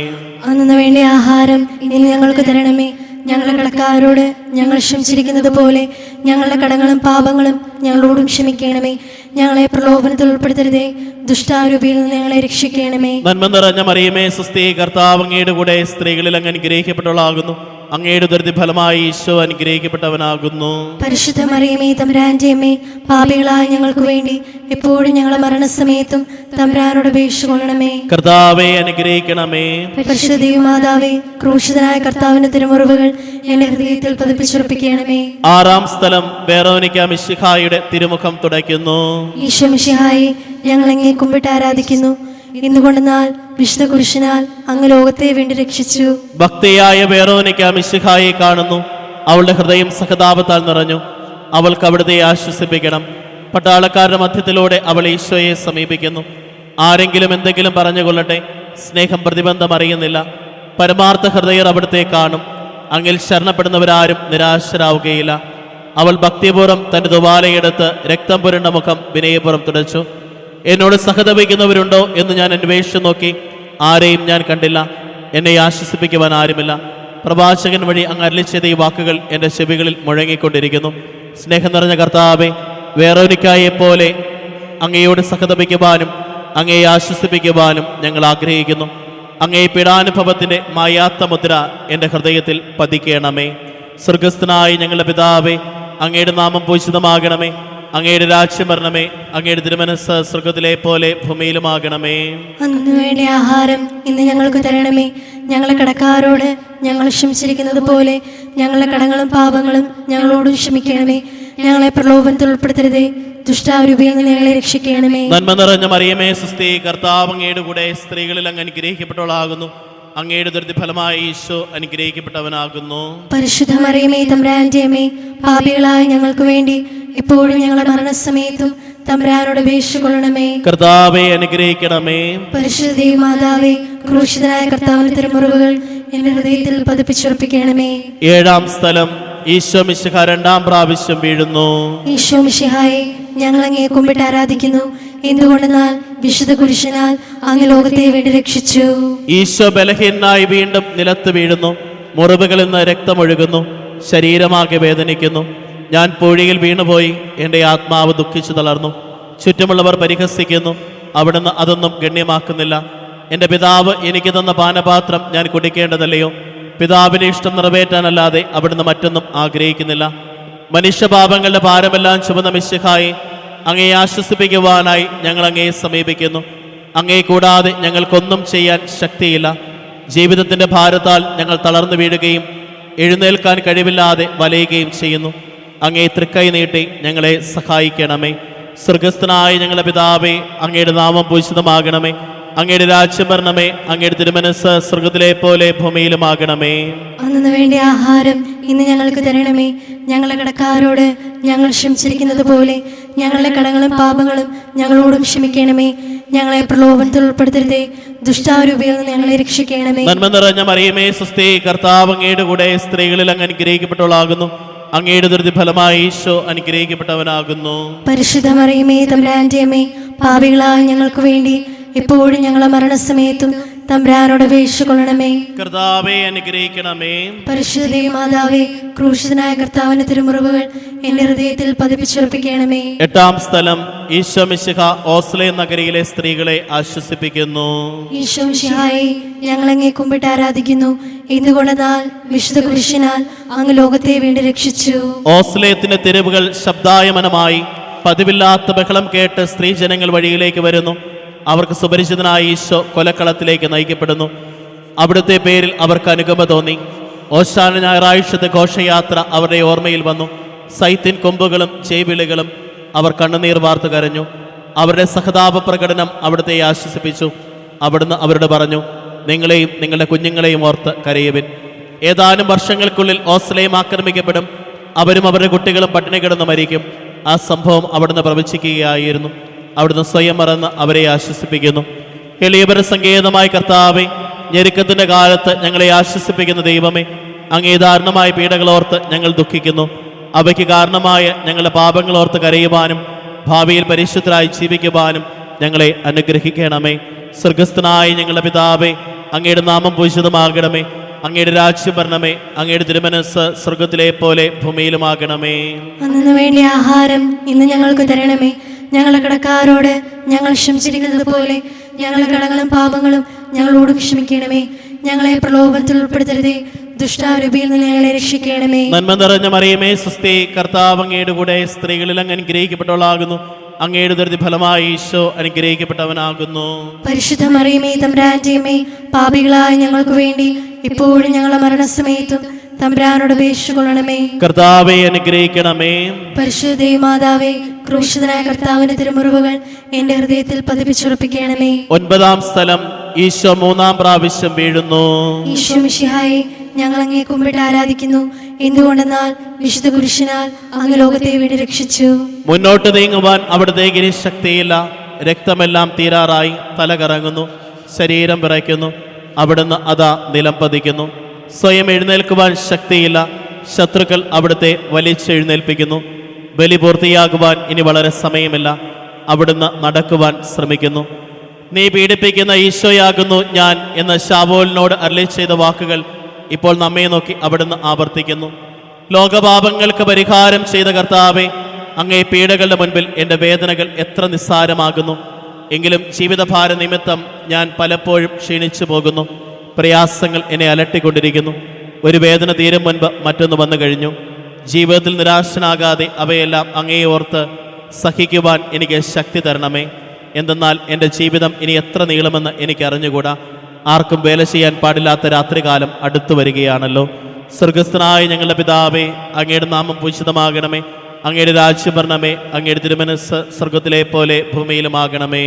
അന്നു വേണ്ട ആഹാരം ഇന്ന് ഞങ്ങൾക്ക് തരണമേ. ഞങ്ങളുടെ കടക്കാരോട് ഞങ്ങൾ ക്ഷമിച്ചിരിക്കുന്നത് പോലെ ഞങ്ങളുടെ കടങ്ങളും പാപങ്ങളും ഞങ്ങളോടും ക്ഷമിക്കണമേ. ഞങ്ങളെ പ്രലോഭനത്തിൽ ഉൾപ്പെടുത്തരുതേ, ദുഷ്ടാരൂപിയിൽ നിന്ന് ഞങ്ങളെ രക്ഷിക്കണമേ. നന്മ നിറഞ്ഞ മറിയമേ, സ്വസ്തി, കർത്താവ് അങ്ങയുടെ കൂടെ സ്ത്രീകളിൽ അങ്ങ് അനുഗ്രഹിക്കപ്പെട്ടവളാകുന്നു. അങ്ങയുടെ ദുരിത ഫലമായി ഈശോ അനുഗ്രഹിക്കപ്പെട്ടവനാകുന്നു. പരിശുദ്ധ മറിയമേ, തമ്പുരാന്റെ അമ്മേ, പാപികളായ ഞങ്ങൾക്ക് വേണ്ടി എപ്പോഴും ഞങ്ങളുടെ മരണസമയത്തും തമ്പുരാനോട് അപേക്ഷിച്ചുകൊള്ളണമേ. കർത്താവെ അനുഗ്രഹിക്കണമേ. പരിശുദ്ധ ദൈവമാതാവേ, ക്രൂശിതനായ കർത്താവിന്റെ തിരുമുറിവുകൾ എന്റെ ഹൃദയത്തിൽ പതിപ്പിച്ചുറപ്പിക്കണമേ. ആറാം സ്ഥലം വെറോനിക്ക മിശിഹായുടെ തിരുമുഖം തുടയ്ക്കുന്നു. ഈശോ മിശിഹായെ, ഞങ്ങൾ അങ്ങേ കുമ്പിട്ട് ആരാധിക്കുന്നു. എന്തുകൊണ്ടെന്നാൽ വിശുദ്ധ കുരിശിനാൽ അങ്ങ് ലോകത്തെ വേണ്ടി രക്ഷിച്ചു. ഭക്തിയായ വെറോനിക്ക മിശിഹായെ കാണുന്നു. അവളുടെ ഹൃദയം സഹതാപത്താൽ നിറഞ്ഞു. അവൾക്ക് അവിടുത്തെ ആശ്വസിപ്പിക്കണം. പട്ടാളക്കാരുടെ മധ്യത്തിലൂടെ അവൾ ഈശോയെ സമീപിക്കുന്നു. ആരെങ്കിലും എന്തെങ്കിലും പറഞ്ഞുകൊള്ളട്ടെ, സ്നേഹം പ്രതിബന്ധം അറിയുന്നില്ല. പരമാർത്ഥ ഹൃദയർ അവിടുത്തെ കാണും. അങ്ങിൽ ശരണപ്പെടുന്നവരാരും നിരാശരാവുകയില്ല. അവൾ ഭക്തിപൂർവ്വം തന്റെ തുവാലയെടുത്ത് രക്തം പുരണ്ട മുഖം വിനയപൂർവ്വം തുടച്ചു. എന്നോട് സഹതപിക്കുന്നവരുണ്ടോ എന്ന് ഞാൻ അന്വേഷിച്ചു നോക്കി. ആരെയും ഞാൻ കണ്ടില്ല. എന്നെ ആശ്വസിപ്പിക്കുവാൻ ആരുമില്ല. പ്രവാചകൻ വഴി അങ്ങ് അരുളി ചെയ്ത ഈ വാക്കുകൾ എൻ്റെ ചെവികളിൽ മുഴങ്ങിക്കൊണ്ടിരിക്കുന്നു. സ്നേഹം നിറഞ്ഞ കർത്താവേ, വെറോനിക്കായെപ്പോലെ അങ്ങയോട് സഹതപിക്കുവാനും അങ്ങയെ ആശ്വസിപ്പിക്കുവാനും ഞങ്ങൾ ആഗ്രഹിക്കുന്നു. അങ്ങേ പീഡാനുഭവത്തിൻ്റെ മായാത്ത മുദ്ര എൻ്റെ ഹൃദയത്തിൽ പതിക്കണമേ. സ്വർഗസ്ഥനായ ഞങ്ങളുടെ പിതാവേ, അങ്ങയുടെ നാമം പൂജിതമാകണമേ. അങ്ങയുടെ രാജ്യം വരണമേ. അങ്ങയുടെ തിരുമനസ്സ് സ്വർഗത്തിലെ പോലെ ഭൂമിയിലുമാകണമേ. അന്നു വേണ്ട ആഹാരം ഇന്ന് ഞങ്ങൾക്ക് തരണമേ. ഞങ്ങളെ കടക്കാരോട് ഞങ്ങൾ ക്ഷമിച്ചിരിക്കുന്നത് പോലെ ഞങ്ങളുടെ കടങ്ങളും പാപങ്ങളും ഞങ്ങളോടും ക്ഷമിക്കണമേ. ഞങ്ങളെ പ്രലോഭനത്തിൽ ഉൾപ്പെടുത്തരുതേ, ദുഷ്ടാരൂപിയിൽ നിന്ന് ഞങ്ങളെ രക്ഷിക്കണമേ. നന്മ നിറഞ്ഞ മറിയമേ, സ്വസ്തി, കർത്താവ് അങ്ങയുടെ കൂടെ സ്ത്രീകളിൽ അങ്ങ് അനുഗ്രഹിക്കപ്പെട്ടവളാകുന്നു. അങ്ങയുടെ ദുരിത ഫലമായി ഈശോ അനുഗ്രഹിക്കപ്പെട്ടവനാകുന്നു. പരിശുദ്ധ മറിയമേ, തമ്പുരാന്റെ അമ്മേ, പാപികളായ ഞങ്ങൾക്ക് വേണ്ടി എപ്പോഴും ഞങ്ങളുടെ മരണസമയത്തും തമ്പുരാനോട് അപേക്ഷിച്ചുകൊള്ളണമേ. കർത്താവെ അനുഗ്രഹിക്കണമേ. പരിശുദ്ധ ദൈവമാതാവേ, ക്രൂശിതനായ കർത്താവിന്റെ തിരുമുറിവുകൾ എന്റെ ഹൃദയത്തിൽ പതിപ്പിച്ചുറപ്പിക്കണമേ. ഏഴാം സ്ഥലം ഈശോ മിശിഹ രണ്ടാം പ്രാവശ്യം വീഴുന്നു. ഈശോ മിശിഹായെ, ഞങ്ങൾ അങ്ങയെ കുമ്പിട്ട് ആരാധിക്കുന്നു. എന്തുകൊണ്ടെന്നാൽ വിശുദ്ധ കുരിശിനാൽ അങ്ങ് ലോകത്തെ വേണ്ടി രക്ഷിച്ചു. ഈശോ ബലഹീനായി വീണ്ടും നിലത്ത് വീഴുന്നു. മുറിവുകളിൽ നിന്ന് രക്തമൊഴുകുന്നു. ശരീരമാകെ വേദനിക്കുന്നു. ഞാൻ പൂഴിയിൽ വീണുപോയി. എൻ്റെ ആത്മാവ് ദുഃഖിച്ചു തളർന്നു. ചുറ്റുമുള്ളവർ പരിഹസിക്കുന്നു. അവിടുന്ന് അതൊന്നും ഗണ്യമാക്കുന്നില്ല. എൻ്റെ പിതാവ് എനിക്ക് തന്ന പാനപാത്രം ഞാൻ കുടിക്കേണ്ടതല്ലയോ? പിതാവിൻ്റെ ഇഷ്ടം നിറവേറ്റാനല്ലാതെ അവിടുന്ന് മറ്റൊന്നും ആഗ്രഹിക്കുന്നില്ല. മനുഷ്യപാപങ്ങളുടെ ഭാരമെല്ലാം ചുമന്ന മിശിഹായെ, അങ്ങയെ ആശ്വസിപ്പിക്കുവാനായി ഞങ്ങൾ അങ്ങയെ സമീപിക്കുന്നു. അങ്ങയെ കൂടാതെ ഞങ്ങൾക്കൊന്നും ചെയ്യാൻ ശക്തിയില്ല. ജീവിതത്തിൻ്റെ ഭാരത്താൽ ഞങ്ങൾ തളർന്നു വീഴുകയും എഴുന്നേൽക്കാൻ കഴിവില്ലാതെ വലയുകയും ചെയ്യുന്നു. അങ്ങേ തൃക്കൈ നീട്ടി ഞങ്ങളെ സഹായിക്കണമേ. സ്വർഗസ്ഥനായ ഞങ്ങളുടെ പിതാവേ, അങ്ങയുടെ നാമം പൂജിതമാകണമേ. അങ്ങയുടെ രാജ്യം വരണമേ. അങ്ങയുടെ തിരുമനസ്സ് സ്വർഗത്തിലെ പോലെ ഭൂമിയിലുമാകണമേ. അന്നു വേണ്ട ആഹാരം ഇന്ന് ഞങ്ങൾക്ക് തരണമേ. ഞങ്ങളുടെ കടക്കാരോട് ഞങ്ങൾ ക്ഷമിച്ചിരിക്കുന്നത് പോലെ ഞങ്ങളുടെ കടങ്ങളും പാപങ്ങളും ഞങ്ങളോടും ക്ഷമിക്കണമേ. ഞങ്ങളെ പ്രലോഭനത്തിൽ ഉൾപ്പെടുത്തരുതേ, ദുഷ്ടാരൂപിയിൽ നിന്ന് ഞങ്ങളെ രക്ഷിക്കണമേ. നന്മ നിറഞ്ഞ മറിയമേ, സ്വസ്തി, കർത്താവ് അങ്ങയുടെ കൂടെ സ്ത്രീകളിൽ അങ്ങ് അനുഗ്രഹിക്കപ്പെട്ടവളാകുന്നു. അങ്ങയുടെ ദുരിത ഫലമായി ഈശോ അനുഗ്രഹിക്കപ്പെട്ടവനാകുന്നു. പരിശുദ്ധ മറിയമേ, തമ്പുരാന്റെ അമ്മേ, പാപികളായ ഞങ്ങൾക്ക് വേണ്ടി എപ്പോഴും ഞങ്ങളുടെ മരണസമയത്തും തമ്പുരാനോട് അപേക്ഷിച്ചുകൊള്ളണമേ. കർത്താവെ അനുഗ്രഹിക്കണമേ. പരിശുദ്ധ ദൈവമാതാവേ, ക്രൂശിതനായ കർത്താവിന്റെ തിരുമുറിവുകൾ എന്റെ ഹൃദയത്തിൽ പതിപ്പിച്ചുറപ്പിക്കണമേ. എട്ടാം സ്ഥലം ഈശോ മിശിഹ ഓസ്ലെ നഗരിയിലെ സ്ത്രീകളെ ആശ്വസിപ്പിക്കുന്നു. ഈശോ മിശിഹായെ, ഞങ്ങൾ അങ്ങയെ കുമ്പിട്ട് ആരാധിക്കുന്നു. എന്തുകൊണ്ടെന്നാൽ വിശുദ്ധ കുരിശിനാൽ അങ്ങ് ലോകത്തെ വേണ്ടി രക്ഷിച്ചു. ഓസ്ലേത്തിന്റെ തെരുവുകൾ ശബ്ദായമനമായി. പതിവില്ലാത്ത ബഹളം കേട്ട് സ്ത്രീജനങ്ങൾ വഴിയിലേക്ക് വരുന്നു. അവർക്ക് സുപരിചിതനായ ഈശോ കൊലക്കളത്തിലേക്ക് നയിക്കപ്പെടുന്നു. അവിടുത്തെ പേരിൽ അവർക്ക് അനുകമ്പ തോന്നി. ഓശാന ഞായറാഴ്ചത്തെ ഘോഷയാത്ര അവരുടെ ഓർമ്മയിൽ വന്നു. സൈത്തിൻ കൊമ്പുകളും ചേവിളികളും അവർ കണ്ണുനീർ വാർത്തു കരഞ്ഞു. അവരുടെ സഹതാപ പ്രകടനം അവിടുത്തെ ആശ്വസിപ്പിച്ചു. അവിടുന്ന് അവരോട് പറഞ്ഞു, നിങ്ങളെയും നിങ്ങളുടെ കുഞ്ഞുങ്ങളെയും ഓർത്ത് കരയുവിൻ. ഏതാനും വർഷങ്ങൾക്കുള്ളിൽ ഓസ്ലേം ആക്രമിക്കപ്പെടും. അവരും അവരുടെ കുട്ടികളും പട്ടിണി കിടന്ന് മരിക്കും. ആ സംഭവം അവിടുന്ന് പ്രവചിക്കുകയായിരുന്നു. അവിടുന്ന് സ്വയം മറന്ന് അവരെ ആശ്വസിപ്പിക്കുന്നു. എളിയവരുടെ സങ്കേതമായ കർത്താവേ, ഞെരുക്കത്തിന്റെ കാലത്ത് ഞങ്ങളെ ആശ്വസിപ്പിക്കുന്ന ദൈവമേ, അങ്ങേ ദാരുണമായ പീഡകളോർത്ത് ഞങ്ങൾ ദുഃഖിക്കുന്നു. അവയ്ക്ക് കാരണമായ ഞങ്ങളുടെ പാപങ്ങളോർത്ത് കരയുവാനും ഭാവിയിൽ പരിശുദ്ധരായി ജീവിക്കുവാനും ഞങ്ങളെ അനുഗ്രഹിക്കണമേ. സ്വർഗസ്ഥനായ ഞങ്ങളുടെ പിതാവേ, അങ്ങയുടെ നാമം പൂജിതമാകണമേ. അങ്ങയുടെ രാജ്യം വരണമേ. അങ്ങയുടെ തിരുമനസ്സ് സ്വർഗത്തിലെ പോലെ ഭൂമിയിലുമാകണമേ. അന്നു വേണ്ടിയ ആഹാരം ഇന്ന് ഞങ്ങൾക്ക് തരണമേ. ഞങ്ങളുടെ കടക്കാരോട് ഞങ്ങൾ ക്ഷമിച്ചിരിക്കുന്നത് പോലെ ഞങ്ങളുടെ കടങ്ങളും പാപങ്ങളും ഞങ്ങളോട് ക്ഷമിക്കണമേ. ഞങ്ങളെ പ്രലോഭനത്തിൽ ഉൾപ്പെടുത്തരുതേ, ദുഷ്ടാരൂപിയിൽ നിന്ന് ഞങ്ങളെ രക്ഷിക്കണമേ. നന്മ നിറഞ്ഞ മറിയമേ, സ്വസ്തി, കർത്താവ് അങ്ങയുടെ കൂടെ സ്ത്രീകളിൽ അങ്ങ് അനുഗ്രഹിക്കപ്പെട്ടവളാകുന്നു. അങ്ങയുടെ ദുരിത ഫലമായി ഈശോ അനുഗ്രഹിക്കപ്പെട്ടവനാകുന്നു. പരിശുദ്ധ മറിയമേ, തമ്പുരാന്റെ അമ്മേ, പാപികളായ ഞങ്ങൾക്ക് വേണ്ടി ഇപ്പോഴും ഞങ്ങളുടെ മരണസമയത്തും തമ്പുരാനോട് അപേക്ഷിച്ചുകൊള്ളണമേ. കർത്താവെ അനുഗ്രഹിക്കണമേ. പരിശുദ്ധ ദൈവമാതാവേ, ക്രൂശിതനായ കർത്താവിന്റെ തിരുമുറിവുകൾ എന്റെ ഹൃദയത്തിൽ പതിപ്പിച്ചുറപ്പിക്കണമേ. 9-ാം സ്ഥലം, ഈശോ 3-ാം പ്രാവശ്യം വീഴുന്നു. ഈശോ മിശിഹായെ, ഞങ്ങൾ അങ്ങേ കുമ്പിട്ട് ആരാധിക്കുന്നു. എന്തുകൊണ്ടെന്നാൽ വിശുദ്ധ കുരിശിനാൽ അങ്ങ് ലോകത്തെ വീട് രക്ഷിച്ചു. മുന്നോട്ട് നീങ്ങുവാൻ അവിടത്തേക്ക് ഇനി ശക്തിയില്ല. രക്തമെല്ലാം തീരാറായി. തല കറങ്ങുന്നു, ശരീരം വിറയ്ക്കുന്നു. അവിടുന്ന് അതാ നിലം പതിക്കുന്നു. സ്വയം എഴുന്നേൽക്കുവാൻ ശക്തിയില്ല. ശത്രുക്കൾ അവിടുത്തെ വലിച്ചെഴുന്നേൽപ്പിക്കുന്നു. ബലി പൂർത്തിയാകുവാൻ ഇനി വളരെ സമയമില്ല. അവിടുന്ന് നടക്കുവാൻ ശ്രമിക്കുന്നു. നീ പീഡിപ്പിക്കുന്ന ഈശോയാകുന്നു ഞാൻ എന്ന് ശാവൂലിനോട് അരുളി ചെയ്ത വാക്കുകൾ ഇപ്പോൾ നമ്മെ നോക്കി അവിടുന്ന് ആവർത്തിക്കുന്നു. ലോകപാപങ്ങൾക്ക് പരിഹാരം ചെയ്ത കർത്താവെ, അങ്ങേ പീഡകളുടെ മുൻപിൽ എൻ്റെ വേദനകൾ എത്ര നിസ്സാരമാകുന്നു. എങ്കിലും ജീവിതഭാര നിമിത്തം ഞാൻ പലപ്പോഴും ക്ഷീണിച്ചു പോകുന്നു. പ്രയാസങ്ങൾ എന്നെ അലട്ടിക്കൊണ്ടിരിക്കുന്നു. ഒരു വേദന തീരും മുൻപ് മറ്റൊന്ന് വന്നു കഴിഞ്ഞു. ജീവിതത്തിൽ നിരാശനാകാതെ അവയെല്ലാം അങ്ങേ ഓർത്ത് സഹിക്കുവാൻ എനിക്ക് ശക്തി തരണമേ. എന്തെന്നാൽ എൻ്റെ ജീവിതം ഇനി എത്ര നീളുമെന്ന് എനിക്ക് അറിഞ്ഞുകൂടാ. ആർക്കും വേല ചെയ്യാൻ പാടില്ലാത്ത രാത്രികാലം അടുത്തു വരികയാണല്ലോ. സ്വർഗസ്ഥനായ ഞങ്ങളുടെ പിതാവേ, അങ്ങയുടെ നാമം പൂജിതമാകണമേ. അങ്ങയുടെ രാജ്യം വരണമേ. അങ്ങയുടെ തിരുമനസ്സ് സ്വർഗത്തിലെ പോലെ ഭൂമിയിലുമാകണമേ.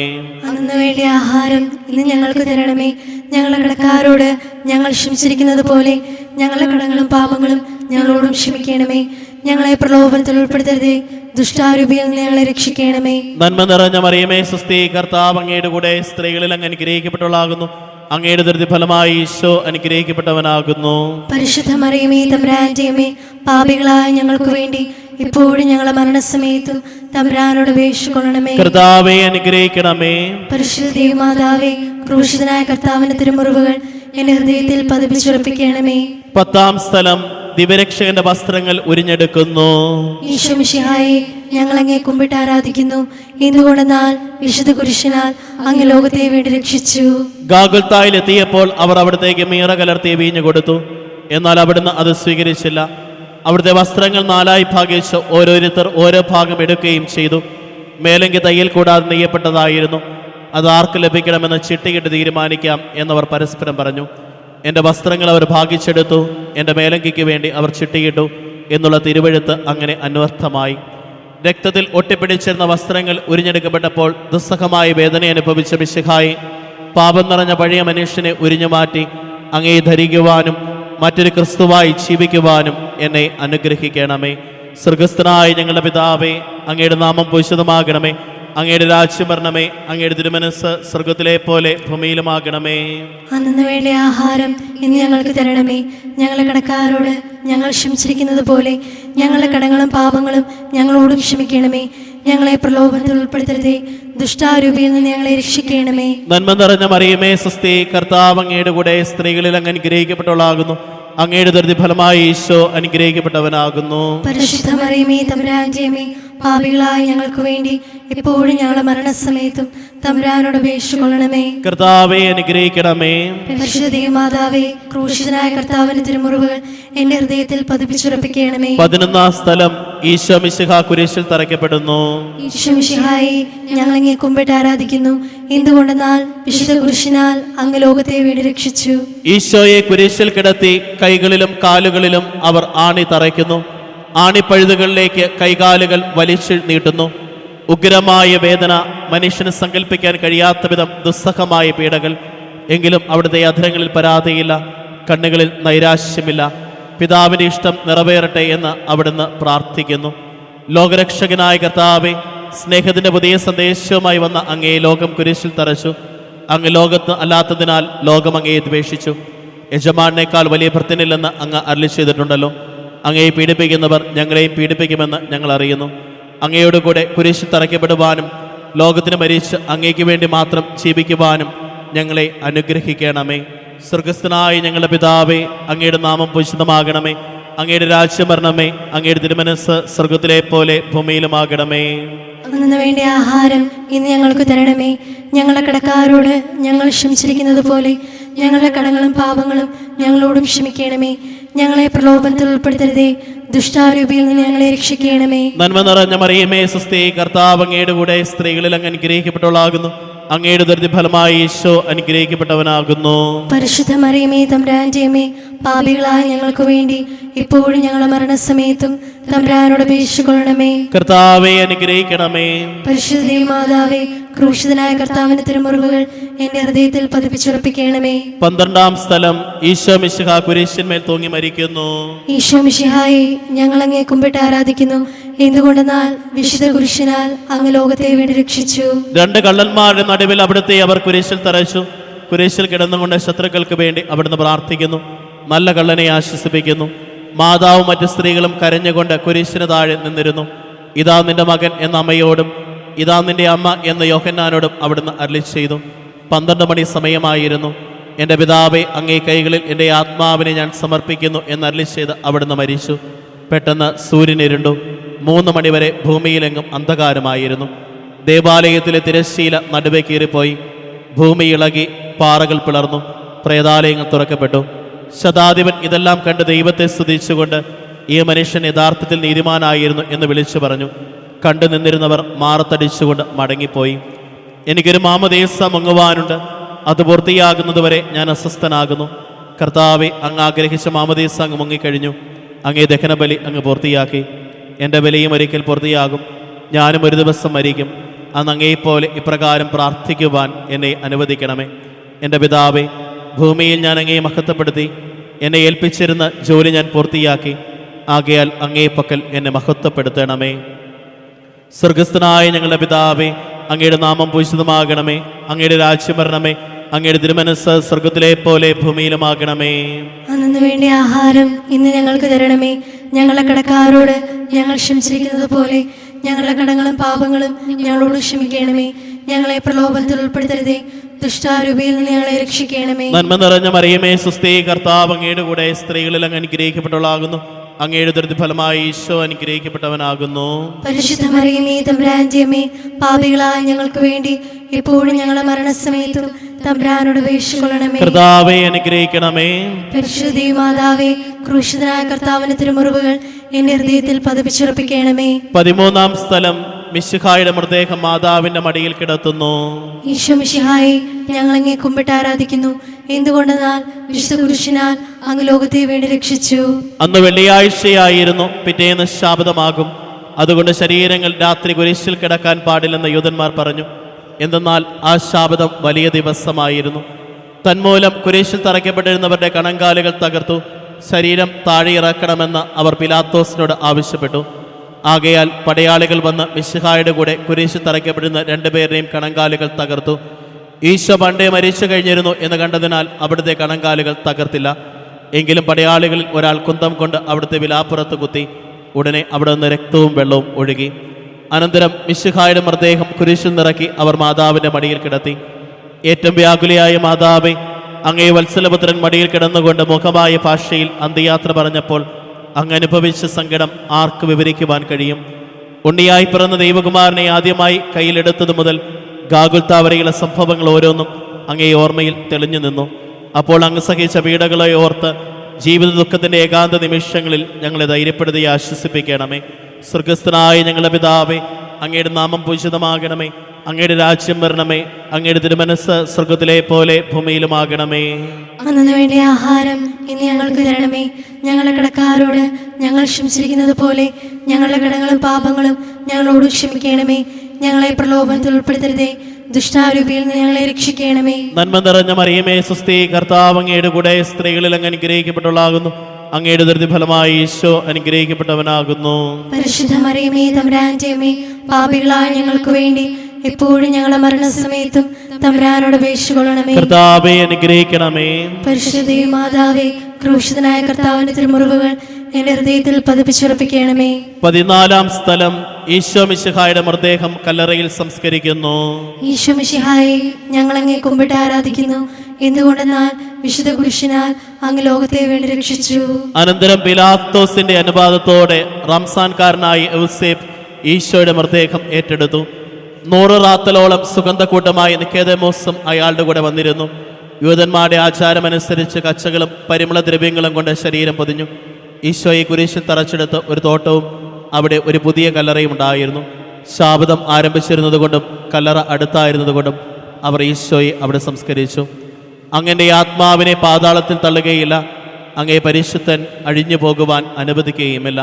അന്നു വേണ്ടിയ ആഹാരം ഇന്ന് ഞങ്ങൾക്ക് തരണമേ. ഞങ്ങളുടെ കടക്കാരോട് ഞങ്ങൾ ക്ഷമിച്ചിരിക്കുന്നത് പോലെ ഞങ്ങളുടെ കടങ്ങളും പാപങ്ങളും ഞങ്ങളോടും ക്ഷമിക്കണമേ. ഞങ്ങളെ പ്രലോഭനത്തിൽ ഉൾപ്പെടുത്തരുതേ, ദുഷ്ടാരൂപിയിൽ നിന്ന് ഞങ്ങളെ രക്ഷിക്കണമേ. നന്മ നിറഞ്ഞ മറിയമേ, സ്വസ്തി, കർത്താവ് അങ്ങയുടെ കൂടെ സ്ത്രീകളിൽ അങ്ങ് അനുഗ്രഹിക്കപ്പെട്ടവളാകുന്നു. അങ്ങയുടെ ദുരിത ഫലമായി ഈശോ അനുഗ്രഹിക്കപ്പെട്ടവനാകുന്നു. പരിശുദ്ധ മറിയമേ, തമ്പുരാന്റെ അമ്മേ, പാപികളായ ഞങ്ങൾക്ക് വേണ്ടി ഇപ്പോഴും ഞങ്ങളുടെ മരണസമയത്തും തമ്പുരാനോട് അപേക്ഷിച്ചുകൊള്ളണമേ. കർത്താവെ അനുഗ്രഹിക്കണമേ. പരിശുദ്ധ ദൈവമാതാവേ, ക്രൂശിതനായ കർത്താവിന്റെ തിരുമുറിവുകൾ എന്റെ ഹൃദയത്തിൽ പതിപ്പിച്ചുറപ്പിക്കണമേ. 10-ാം സ്ഥലം, ദിവരക്ഷകന്റെ വസ്ത്രങ്ങൾ ഉരിഞ്ഞെടുക്കുന്നു. ഈശോ മിശിഹായെ, ഞങ്ങൾ അങ്ങേ കുമ്പിട്ട് ആരാധിക്കുന്നു. എന്തുകൊണ്ടെന്നാൽ വിശുദ്ധ കുരിശിനാൽ അങ്ങ് ലോകത്തെ വേണ്ടി രക്ഷിച്ചു. ഗാഗുൽത്തായിൽ എത്തിയപ്പോൾ അവർ അവിടത്തേക്ക് മീറ കലർത്തി വീഞ്ഞു കൊടുത്തു. എന്നാൽ അവിടുന്ന് അത് സ്വീകരിച്ചില്ല. അവിടുത്തെ വസ്ത്രങ്ങൾ 4ആയി ഭാഗിച്ച് ഓരോരുത്തർ ഓരോ ഭാഗം എടുക്കുകയും ചെയ്തു. മേലങ്കി തയ്യൽ കൂടാതെ നെയ്യപ്പെട്ടതായിരുന്നു. അത് ആർക്ക് ലഭിക്കണമെന്ന് ചിട്ടിയിട്ട് തീരുമാനിക്കാം എന്നവർ പരസ്പരം പറഞ്ഞു. എൻ്റെ വസ്ത്രങ്ങൾ അവർ ഭാഗിച്ചെടുത്തു, എൻ്റെ മേലങ്കിക്ക് വേണ്ടി അവർ ചിട്ടിയിട്ടു എന്നുള്ള തിരുവെഴുത്ത് അങ്ങനെ അന്വർത്ഥമായി. രക്തത്തിൽ ഒട്ടിപ്പിടിച്ചിരുന്ന വസ്ത്രങ്ങൾ ഉരിഞ്ഞെടുക്കപ്പെട്ടപ്പോൾ ദുസ്സഹമായ വേദന അനുഭവിച്ച മിശിഹായി, പാപം നിറഞ്ഞ പഴയ മനുഷ്യനെ ഉരിഞ്ഞുമാറ്റി അങ്ങേ ധരിക്കുവാനും മറ്റൊരു ക്രിസ്തുവായി ജീവിക്കുവാനും എന്നെ അനുഗ്രഹിക്കണമേ. സ്വർഗസ്ഥനായ ഞങ്ങളുടെ പിതാവേ, അങ്ങയുടെ നാമം പൂജിതമാകണമേ. അങ്ങയുടെ രാജ്യം വരണമേ. അങ്ങയുടെ തിരുമനസ്സ് സ്വർഗത്തിലെ പോലെ ഭൂമിയിലുമാകണമേ. അന്നു വേണ്ട ആഹാരം ഇന്ന് ഞങ്ങൾക്ക് തരണമേ. ഞങ്ങളുടെ കടക്കാരോട് ഞങ്ങൾ ക്ഷമിച്ചിരിക്കുന്നത് പോലെ ഞങ്ങളുടെ കടങ്ങളും പാപങ്ങളും ഞങ്ങളോടും ക്ഷമിക്കണമേ. ഞങ്ങളെ പ്രലോഭനത്തിൽ ഉൾപ്പെടുത്തരുതേ, ദുഷ്ടാരൂപിയിൽ നിന്ന് ഞങ്ങളെ രക്ഷിക്കണമേ. നന്മ നിറഞ്ഞ മറിയമേ, സ്വസ്തി, കർത്താവ് അങ്ങയുടെ കൂടെ സ്ത്രീകളിൽ അങ്ങ് അനുഗ്രഹിക്കപ്പെട്ടവളാകുന്നു. അങ്ങയുടെ ദുരിത ഫലമായി ഈശോ അനുഗ്രഹിക്കപ്പെട്ടവനാകുന്നു. പരിശുദ്ധ മറിയമേ, തമ്പുരാന്റെ അമ്മേ, പാപികളായ ഞങ്ങൾക്ക് വേണ്ടി എപ്പോഴും ഞങ്ങളുടെ മരണസമയത്തും തമ്പുരാനോട് അപേക്ഷിച്ചുകൊള്ളണമേ. കർത്താവെ അനുഗ്രഹിക്കണമേ. പരിശുദ്ധ ദൈവമാതാവേ, ക്രൂശിതനായ കർത്താവിന്റെ തിരുമുറിവുകൾ എന്റെ ഹൃദയത്തിൽ പതിപ്പിച്ചുറപ്പിക്കണമേ. 11-ാം സ്ഥലം, ഈശോ മിശിഹാ കുരിശിൽ തറയ്ക്കപ്പെടുന്നു. ഈശോ മിശിഹായെ, ഞങ്ങൾ അങ്ങേ കുമ്പിട്ട് ആരാധിക്കുന്നു. എന്തുകൊണ്ടെന്നാൽ വിശുദ്ധ കുരിശിനാൽ അങ്ങ് ലോകത്തെ വീട് രക്ഷിച്ചു. ഈശോയെ കുരിശിൽ കിടത്തി കൈകളിലും കാലുകളിലും അവർ ആണി തറയ്ക്കുന്നു. ആണിപ്പഴുതുകളിലേക്ക് കൈകാലുകൾ വലിച്ചു നീട്ടുന്നു. ഉഗ്രമായ വേദന, മനുഷ്യന് സങ്കല്പിക്കാൻ കഴിയാത്ത വിധം ദുസ്സഹമായ പീഡകൾ. എങ്കിലും അവിടുത്തെ അധരങ്ങളിൽ പരാതിയില്ല, കണ്ണുകളിൽ നൈരാശ്യമില്ല. പിതാവിൻ്റെ ഇഷ്ടം നിറവേറട്ടെ എന്ന് അവിടുന്ന് പ്രാർത്ഥിക്കുന്നു. ലോകരക്ഷകനായ കർത്താവെ, സ്നേഹത്തിൻ്റെ പുതിയ സന്ദേശവുമായി വന്ന അങ്ങയെ ലോകം കുരിശിൽ തറച്ചു. അങ്ങ് ലോകത്ത് അല്ലാത്തതിനാൽ ലോകം അങ്ങയെ ദ്വേഷിച്ചു. യജമാനേക്കാൾ വലിയ ഭൃത്യനില്ലെന്ന് അങ്ങ് അരുളി ചെയ്തിട്ടുണ്ടല്ലോ. അങ്ങയെ പീഡിപ്പിക്കുന്നവർ ഞങ്ങളെയും പീഡിപ്പിക്കുമെന്ന് ഞങ്ങൾ അറിയുന്നു. അങ്ങയോട് കൂടെ കുരിശിൽ തറയ്ക്കപ്പെടുവാനും ലോകത്തിന് മരിച്ച് അങ്ങയ്ക്ക് വേണ്ടി മാത്രം ജീവിക്കുവാനും ഞങ്ങളെ അനുഗ്രഹിക്കണമേ. സ്വർഗസ്ഥനായ ഞങ്ങളുടെ പിതാവേ, അങ്ങയുടെ നാമം പൂജിതമാകണമേ. അങ്ങയുടെ രാജ്യം വരണമേ. അങ്ങയുടെ തിരുമനസ്സ് സ്വർഗത്തിലെ പോലെ ഭൂമിയിലുമാകണമേ. അന്നു വേണ്ട ആഹാരം ഇന്ന് ഞങ്ങൾക്ക് തരണമേ. ഞങ്ങളുടെ കടക്കാരോട് ഞങ്ങൾ ക്ഷമിച്ചിരിക്കുന്നത് പോലെ ഞങ്ങളുടെ കടങ്ങളും പാപങ്ങളും ഞങ്ങളോടും ക്ഷമിക്കണമേ. ഞങ്ങളെ പ്രലോഭനത്തിൽ ഉൾപ്പെടുത്തരുതേ, ദുഷ്ടാരൂപിയിൽ നിന്ന് ഞങ്ങളെ രക്ഷിക്കണമേ. നന്മ നിറഞ്ഞ മറിയമേ, സ്വസ്തി, കർത്താവ് അങ്ങയുടെ കൂടെ സ്ത്രീകളിൽ അങ്ങ് അനുഗ്രഹിക്കപ്പെട്ടവളാകുന്നു. അങ്ങയുടെ ദുരിതഫലമായി ഈശോ അനുഗ്രഹിക്കപ്പെട്ടവനാകുന്നു. പരിശുദ്ധ മറിയമേ, തമ്പുരാന്റെ അമ്മേ, പാപികളായ ഞങ്ങൾക്ക് വേണ്ടി ഇപ്പോഴും ഞങ്ങളുടെ മരണസമയത്തും തമ്പുരാനോട് അപേക്ഷിച്ചുകൊള്ളണമേ. കർത്താവെ അനുഗ്രഹിക്കണമേ. പരിശുദ്ധ മാതാവേ, ക്രൂശിതനായ കർത്താവിന്റെ തിരുമുറിവുകൾ എന്റെ ഹൃദയത്തിൽ പതിപ്പിച്ചുറപ്പിക്കണമേ. 12-ാം സ്ഥലം, ഈശോ മിശിഹ കുരിശിന്മേൽ തൂങ്ങി മരിക്കുന്നു. ഈശോ മിശിഹായെ, ഞങ്ങൾ അങ്ങേ കുമ്പിട്ട് ആരാധിക്കുന്നു. എന്തുകൊണ്ടെന്നാൽ വിശുദ്ധ കുരിശിനാൽ അങ്ങ് ലോകത്തെ വേണ്ടി രക്ഷിച്ചു. 2 കള്ളന്മാരുടെ നടുവിൽ അവിടുത്തെ അവർ കുരിശിൽ തറച്ചു. കുരിശിൽ കിടന്നുകൊണ്ട് ശത്രുക്കൾക്ക് വേണ്ടി അവിടുന്ന് പ്രാർത്ഥിക്കുന്നു. നല്ല കള്ളനെ ആശ്വസിപ്പിക്കുന്നു. മാതാവും മറ്റു സ്ത്രീകളും കരഞ്ഞുകൊണ്ട് കുരിശിന് താഴെ നിന്നിരുന്നു. ഇതാ നിന്റെ മകൻ എന്ന അമ്മയോടും ഇതാ നിന്റെ അമ്മ എന്ന യോഹന്നാനോടും അവിടുന്ന് അരുളി ചെയ്തു. 12 മണി സമയമായിരുന്നു. എൻ്റെ പിതാവേ, അങ്ങേ കൈകളിൽ എൻ്റെ ആത്മാവിനെ ഞാൻ സമർപ്പിക്കുന്നു എന്ന് അരുളി ചെയ്ത് അവിടുന്ന് മരിച്ചു. പെട്ടെന്ന് സൂര്യൻ ഇരുണ്ടു. 3 മണിവരെ ഭൂമിയിലെങ്ങും അന്ധകാരമായിരുന്നു. ദേവാലയത്തിലെ തിരശ്ശീല നടുവേ കീറിപ്പോയി. ഭൂമി ഇളകി, പാറകൾ പിളർന്നു, പ്രേതാലയങ്ങൾ തുറക്കപ്പെട്ടു. ശതാധിപൻ ഇതെല്ലാം കണ്ട് ദൈവത്തെ സ്തുതിച്ചുകൊണ്ട് ഈ മനുഷ്യൻ യഥാർത്ഥത്തിൽ നീതിമാനായിരുന്നു എന്ന് വിളിച്ചു പറഞ്ഞു. കണ്ടു നിന്നിരുന്നവർ മാറത്തടിച്ചുകൊണ്ട് മടങ്ങിപ്പോയി. എനിക്കൊരു മാമോദീസ മുങ്ങുവാനുണ്ട്, അത് പൂർത്തിയാകുന്നതുവരെ ഞാൻ അസ്വസ്ഥനാകുന്നു. കർത്താവെ, അങ്ങ് ആഗ്രഹിച്ച മാമോദീസ അങ്ങ് മുങ്ങിക്കഴിഞ്ഞു. അങ്ങേ ദഹനബലി അങ്ങ് പൂർത്തിയാക്കി. എൻ്റെ ബലിയും ഒരിക്കൽ പൂർത്തിയാകും. ഞാനും ഒരു ദിവസം മരിക്കും. അന്ന് അങ്ങയെപ്പോലെ ഇപ്രകാരം പ്രാർത്ഥിക്കുവാൻ എന്നെ അനുവദിക്കണമേ. എൻ്റെ പിതാവേ, ഭൂമിയിൽ ഞാൻ അങ്ങയെ മഹത്വപ്പെടുത്തി. എന്നെ ഏൽപ്പിച്ചിരുന്ന ജോലി ഞാൻ പൂർത്തിയാക്കി. ആകയാൽ അങ്ങേ പക്കൽ എന്നെ മഹത്വപ്പെടുത്തണമേ. സ്വർഗസ്ഥനായ ഞങ്ങളുടെ പിതാവേ, അങ്ങയുടെ നാമം പൂജിതമാകണമേ. അങ്ങയുടെ രാജ്യം വരണമേ. അങ്ങയുടെ തിരുമനസ്സ് സ്വർഗത്തിലെ പോലെ ഭൂമിയിലുമാകണമേ. അന്നു വേണ്ട ആഹാരം ഇന്ന് ഞങ്ങൾക്ക് തരണമേ. ഞങ്ങളുടെ കടക്കാരോട് ഞങ്ങൾ ക്ഷമിച്ചിരിക്കുന്നത് പോലെ ഞങ്ങളുടെ കടങ്ങളും പാപങ്ങളും ഞങ്ങളോട് ക്ഷമിക്കണമേ. ഞങ്ങളെ പ്രലോഭനത്തിൽ ഉൾപ്പെടുത്തരുതേ, ദുഷ്ടാരൂപിയിൽ നിന്ന് ഞങ്ങളെ രക്ഷിക്കണമേ. നന്മ നിറഞ്ഞ മറിയമേ, സ്വസ്തി, കർത്താവ് അങ്ങയുടെ കൂടെ സ്ത്രീകളിൽ അങ്ങ് അനുഗ്രഹിക്കപ്പെട്ടവളാകുന്നു. അങ്ങയുടെ ദുരിതഫലമായി ഈശോ അനുഗ്രഹിക്കപ്പെട്ടവനാകുന്നു. പരിശുദ്ധ മറിയമേ, തമ്പുരാന്റെ അമ്മേ, പാപികളായ ഞങ്ങൾക്ക് വേണ്ടി ഇപ്പോഴും ഞങ്ങളുടെ മരണസമയത്തും തമ്പുരാനോട് അപേക്ഷിച്ചുകൊള്ളണമേ. കർത്താവെ അനുഗ്രഹിക്കണമേ. പരിശുദ്ധ മാതാവേ, ക്രൂശിതനായ കർത്താവിന്റെ തിരുമുറിവുകൾ എന്റെ ഹൃദയത്തിൽ പതിപ്പിച്ചുറപ്പിക്കണമേ. 13-ാം സ്ഥലം, മിശിഹായുടെ മൃതദേഹം മാതാവിന്റെ മടിയിൽ കിടത്തുന്നു. ഈശോ മിശിഹായെ, ഞങ്ങൾ അങ്ങേ കുമ്പിട്ട് ആരാധിക്കുന്നു. എന്തുകൊണ്ടെന്നാൽ വിശുദ്ധ കുരിശിനാൽ അങ്ങ് ലോകത്തെ വേണ്ടി രക്ഷിച്ചു. അന്ന് വെള്ളിയാഴ്ചയായിരുന്നു. പിറ്റേന്ന് ശാബതമാകും. അതുകൊണ്ട് ശരീരങ്ങൾ രാത്രി കുരിശിൽ കിടക്കാൻ പാടില്ലെന്ന് യൂതന്മാർ പറഞ്ഞു. എന്തെന്നാൽ ആ ശാബതം വലിയ ദിവസമായിരുന്നു. തന്മൂലം കുരിശിൽ തറയ്ക്കപ്പെട്ടിരുന്നവരുടെ കണങ്കാലുകൾ തകർത്തു ശരീരം താഴെ ഇറക്കണമെന്ന് അവർ പിലാത്തോസിനോട് ആവശ്യപ്പെട്ടു. ആകയാൽ പടയാളികൾ വന്ന് മിശിഹായുടെ കൂടെ കുരിശിൽ തറയ്ക്കപ്പെടുന്ന 2 പേരുടെയും കണങ്കാലുകൾ തകർത്തു. ഈശോ പണ്ടേ മരിച്ചു കഴിഞ്ഞിരുന്നു എന്ന് കണ്ടതിനാൽ അവിടുത്തെ കണങ്കാലുകൾ തകർത്തില്ല. എങ്കിലും പടയാളികളിൽ ഒരാൾ കുന്തം കൊണ്ട് അവിടുത്തെ വിലാപ്പുറത്ത് കുത്തി. ഉടനെ അവിടെ നിന്ന് രക്തവും വെള്ളവും ഒഴുകി. അനന്തരം മിശിഹായുടെ മൃതദേഹം കുരിശിൽ നിറക്കി അവർ മാതാവിൻ്റെ മടിയിൽ കിടത്തി. ഏറ്റവും വ്യാകുലയായ മാതാവേ, അങ്ങേ വത്സലപുത്രൻ മടിയിൽ കിടന്നുകൊണ്ട് മുഖമായ ഭാഷയിൽ അന്ത്യയാത്ര പറഞ്ഞപ്പോൾ അങ്ങ് അനുഭവിച്ച സങ്കടം ആർക്ക് വിവരിക്കുവാൻ കഴിയും? ഉണ്ണിയായി പിറന്ന ദൈവകുമാരനെ ആദ്യമായി കയ്യിലെടുത്തത് മുതൽ ഗാഗുൽത്താ വരെയുള്ള സംഭവങ്ങൾ ഓരോന്നും അങ്ങേ ഓർമ്മയിൽ തെളിഞ്ഞു നിന്നു. അപ്പോൾ അങ്ങ് സഹിച്ച പീഡകളെ ഓർത്ത് ജീവിത ദുഃഖത്തിൻ്റെ ഏകാന്ത നിമിഷങ്ങളിൽ ഞങ്ങളെ ധൈര്യപ്പെടുത്തി ആശ്വസിപ്പിക്കണമേ. സ്വർഗസ്ഥനായ ഞങ്ങളുടെ പിതാവേ, അങ്ങയുടെ നാമം പൂജിതമാകണമേ. അങ്ങയുടെ രാജ്യം വരണമേ. അങ്ങയുടെ തിരുമനസ്സ് സ്വർഗത്തിലെ പോലെ ഭൂമിയിലുമാകണമേ. അന്നു വേണ്ട ആഹാരം ഇന്ന് ഞങ്ങൾക്ക് തരണമേ. ഞങ്ങളുടെ കടക്കാരോട് ഞങ്ങൾ ക്ഷമിച്ചിരിക്കുന്നത് പോലെ ഞങ്ങളുടെ കടങ്ങളും പാപങ്ങളും ഞങ്ങളോട് ക്ഷമിക്കണമേ. ഞങ്ങളെ പ്രലോഭനത്തിൽ ഉൾപ്പെടുത്തരുതേ, ദുഷ്ടാരൂപിയിൽ നിന്ന് ഞങ്ങളെ രക്ഷിക്കണമേ. നന്മ നിറഞ്ഞ മറിയമേ, സ്വസ്തി, കർത്താവ് അങ്ങയുടെ കൂടെ സ്ത്രീകളിൽ അങ്ങ് അനുഗ്രഹിക്കപ്പെട്ടവളാകുന്നു. അങ്ങയുടെ ദുരിത ഫലമായി ഈശോ അനുഗ്രഹിക്കപ്പെട്ടവനാകുന്നു. പരിശുദ്ധ മറിയമേ തമ്പുരാന്റെ അമ്മേ, പാപികളായ ഞങ്ങൾക്ക് വേണ്ടി എപ്പോഴും ഞങ്ങളുടെ മരണസമയത്തും തമ്പുരാനോട് അപേക്ഷിച്ചുകൊള്ളണമേ. കർത്താവേ അനുഗ്രഹിക്കണമേ. പരിശുദ്ധ മാതാവേ, ക്രൂശിതനായ കർത്താവിന്റെ തിരുമുറിവുകൾ എന്റെ ഹൃദയത്തിൽ പതിപ്പിച്ചുറപ്പിക്കണമേ. 14-ാം സ്ഥലം ഈശോ മിശിഹായുടെ മൃതദേഹം കല്ലറയിൽ സംസ്കരിക്കുന്നു. ഈശോ മിശിഹായെ, ഞങ്ങൾ അങ്ങേ കുമ്പിട്ട് ആരാധിക്കുന്നു. എന്തുകൊണ്ടെന്നാൽ വിശുദ്ധ കുരിശിനാൽ അങ്ങ് ലോകത്തെ വേണ്ടി രക്ഷിച്ചു. അനന്തരം പിലാത്തോസിന്റെ അനുവാദത്തോടെ റംസാൻകാരനായ യൗസേപ്പ് ഈശോയുടെ മൃതദേഹം ഏറ്റെടുത്തു. 100 റാത്തലോളം സുഗന്ധക്കൂട്ടമായി നിക്കേദമോസും അയാളുടെ കൂടെ വന്നിരുന്നു. യൂതന്മാരുടെ ആചാരമനുസരിച്ച് കച്ചകളും പരിമളദ്രവ്യങ്ങളും കൊണ്ട് ശരീരം പൊതിഞ്ഞു. ഈശോയെ കുരിശിൽ തറച്ചെടുത്ത് ഒരു തോട്ടവും അവിടെ ഒരു പുതിയ കല്ലറയും ഉണ്ടായിരുന്നു. ശാബദം ആരംഭിച്ചിരുന്നതുകൊണ്ടും കല്ലറ അടുത്തായിരുന്നതുകൊണ്ടും അവർ ഈശോയെ അവിടെ സംസ്കരിച്ചു. അങ്ങൻ്റെ ആത്മാവിനെ പാതാളത്തിൽ തള്ളുകയില്ല, അങ്ങേ പരിശുദ്ധൻ അഴിഞ്ഞു പോകുവാൻ അനുവദിക്കുകയുമില്ല.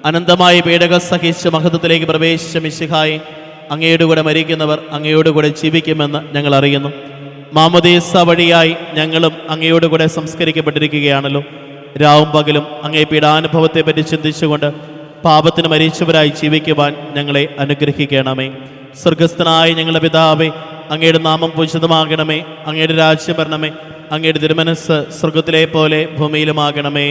അനന്തമായ പീഡകൾ സഹിച്ച് മഹത്വത്തിലേക്ക് പ്രവേശിച്ച മിശിഹായെ, അങ്ങയുടെ കൂടെ മരിക്കുന്നവർ അങ്ങയോട് കൂടെ ജീവിക്കുമെന്ന് ഞങ്ങൾ അറിയുന്നു. മാമോദീസ വഴിയായി ഞങ്ങളും അങ്ങയോട് കൂടെ സംസ്കരിക്കപ്പെട്ടിരിക്കുകയാണല്ലോ. രാവും പകലും അങ്ങേ പീഡാനുഭവത്തെ പറ്റി ചിന്തിച്ചുകൊണ്ട് പാപത്തിന് മരിച്ചവരായി ജീവിക്കുവാൻ ഞങ്ങളെ അനുഗ്രഹിക്കണമേ. സ്വർഗസ്ഥനായ ഞങ്ങളുടെ പിതാവേ, അങ്ങയുടെ നാമം പൂജിതമാകണമേ. അങ്ങയുടെ രാജ്യം വരണമേ. അങ്ങയുടെ തിരുമനസ്സ് സ്വർഗത്തിലെ പോലെ ഭൂമിയിലുമാകണമേ.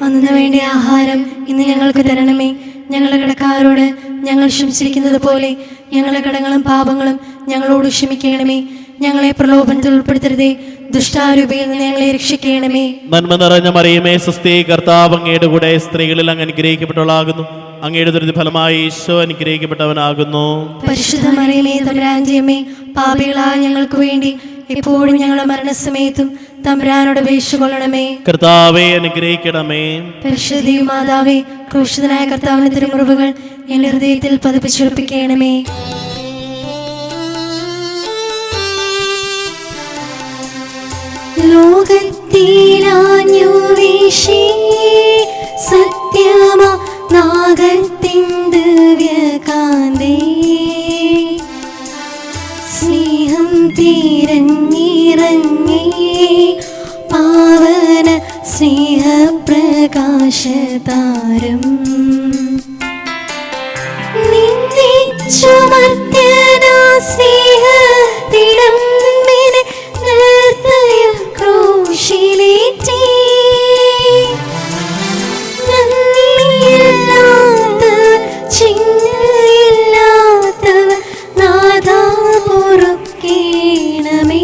അന്നു വേണ്ട ആഹാരം ഇന്ന് ഞങ്ങൾക്ക് തരണമേ. ഞങ്ങളുടെ കടക്കാരോട് ഞങ്ങൾ ക്ഷമിച്ചിരിക്കുന്നത് പോലെ ഞങ്ങളുടെ കടങ്ങളും പാപങ്ങളും ഞങ്ങളോട് ക്ഷമിക്കണമേ. ഞങ്ങളെ പ്രലോഭനത്തിൽ ഉൾപ്പെടുത്തരുതേ, ദുഷ്ടാരൂപിയിൽ നിന്ന് ഞങ്ങളെ രക്ഷിക്കണമേ. നന്മ നിറഞ്ഞ മറിയമേ, സ്വസ്തി, കർത്താവ് അങ്ങയുടെ കൂടെ സ്ത്രീകളിൽ അങ്ങ് അനുഗ്രഹിക്കപ്പെട്ടവളാകുന്നു. അങ്ങയുടെ ദുരിത ഫലമായി ഈശോ അനുഗ്രഹിക്കപ്പെട്ടവനാകുന്നു. പരിശുദ്ധ മറിയമേ തമ്പുരാന്റെ അമ്മേ, പാപികളായ ഞങ്ങൾക്ക് വേണ്ടി എപ്പോഴും ഞങ്ങളുടെ മരണസമയത്തും തമ്പുരാനോട് അപേക്ഷിച്ചുകൊള്ളണമേ. കർത്താവേ അനുഗ്രഹിക്കണമേ. പരിശുദ്ധ മാതാവേ, ക്രൂശിതനായ കർത്താവിന്റെ തിരുമുറിവുകൾ എന്റെ ഹൃദയത്തിൽ പതിപ്പിച്ചുറപ്പിക്കണമേ. ലോകത്തിലാഞ്ഞു വീശി സത്യമാ നാഗത്തിൻ ദിവ്യകാന്തേ, സ്നേഹം തിരഞ്ഞിറങ്ങി പാവന സ്നേഹപ്രകാശതാരം നിന്നെ ചുമർത്തനാ സ്നേഹത്തിടം നിർത്തയം ക്രൂശിലേറ്റി നന്ദിയില്ലാത്തവർ ചിന്തയില്ലാത്തവർ നാഥാ പൊറുക്കേണമേ.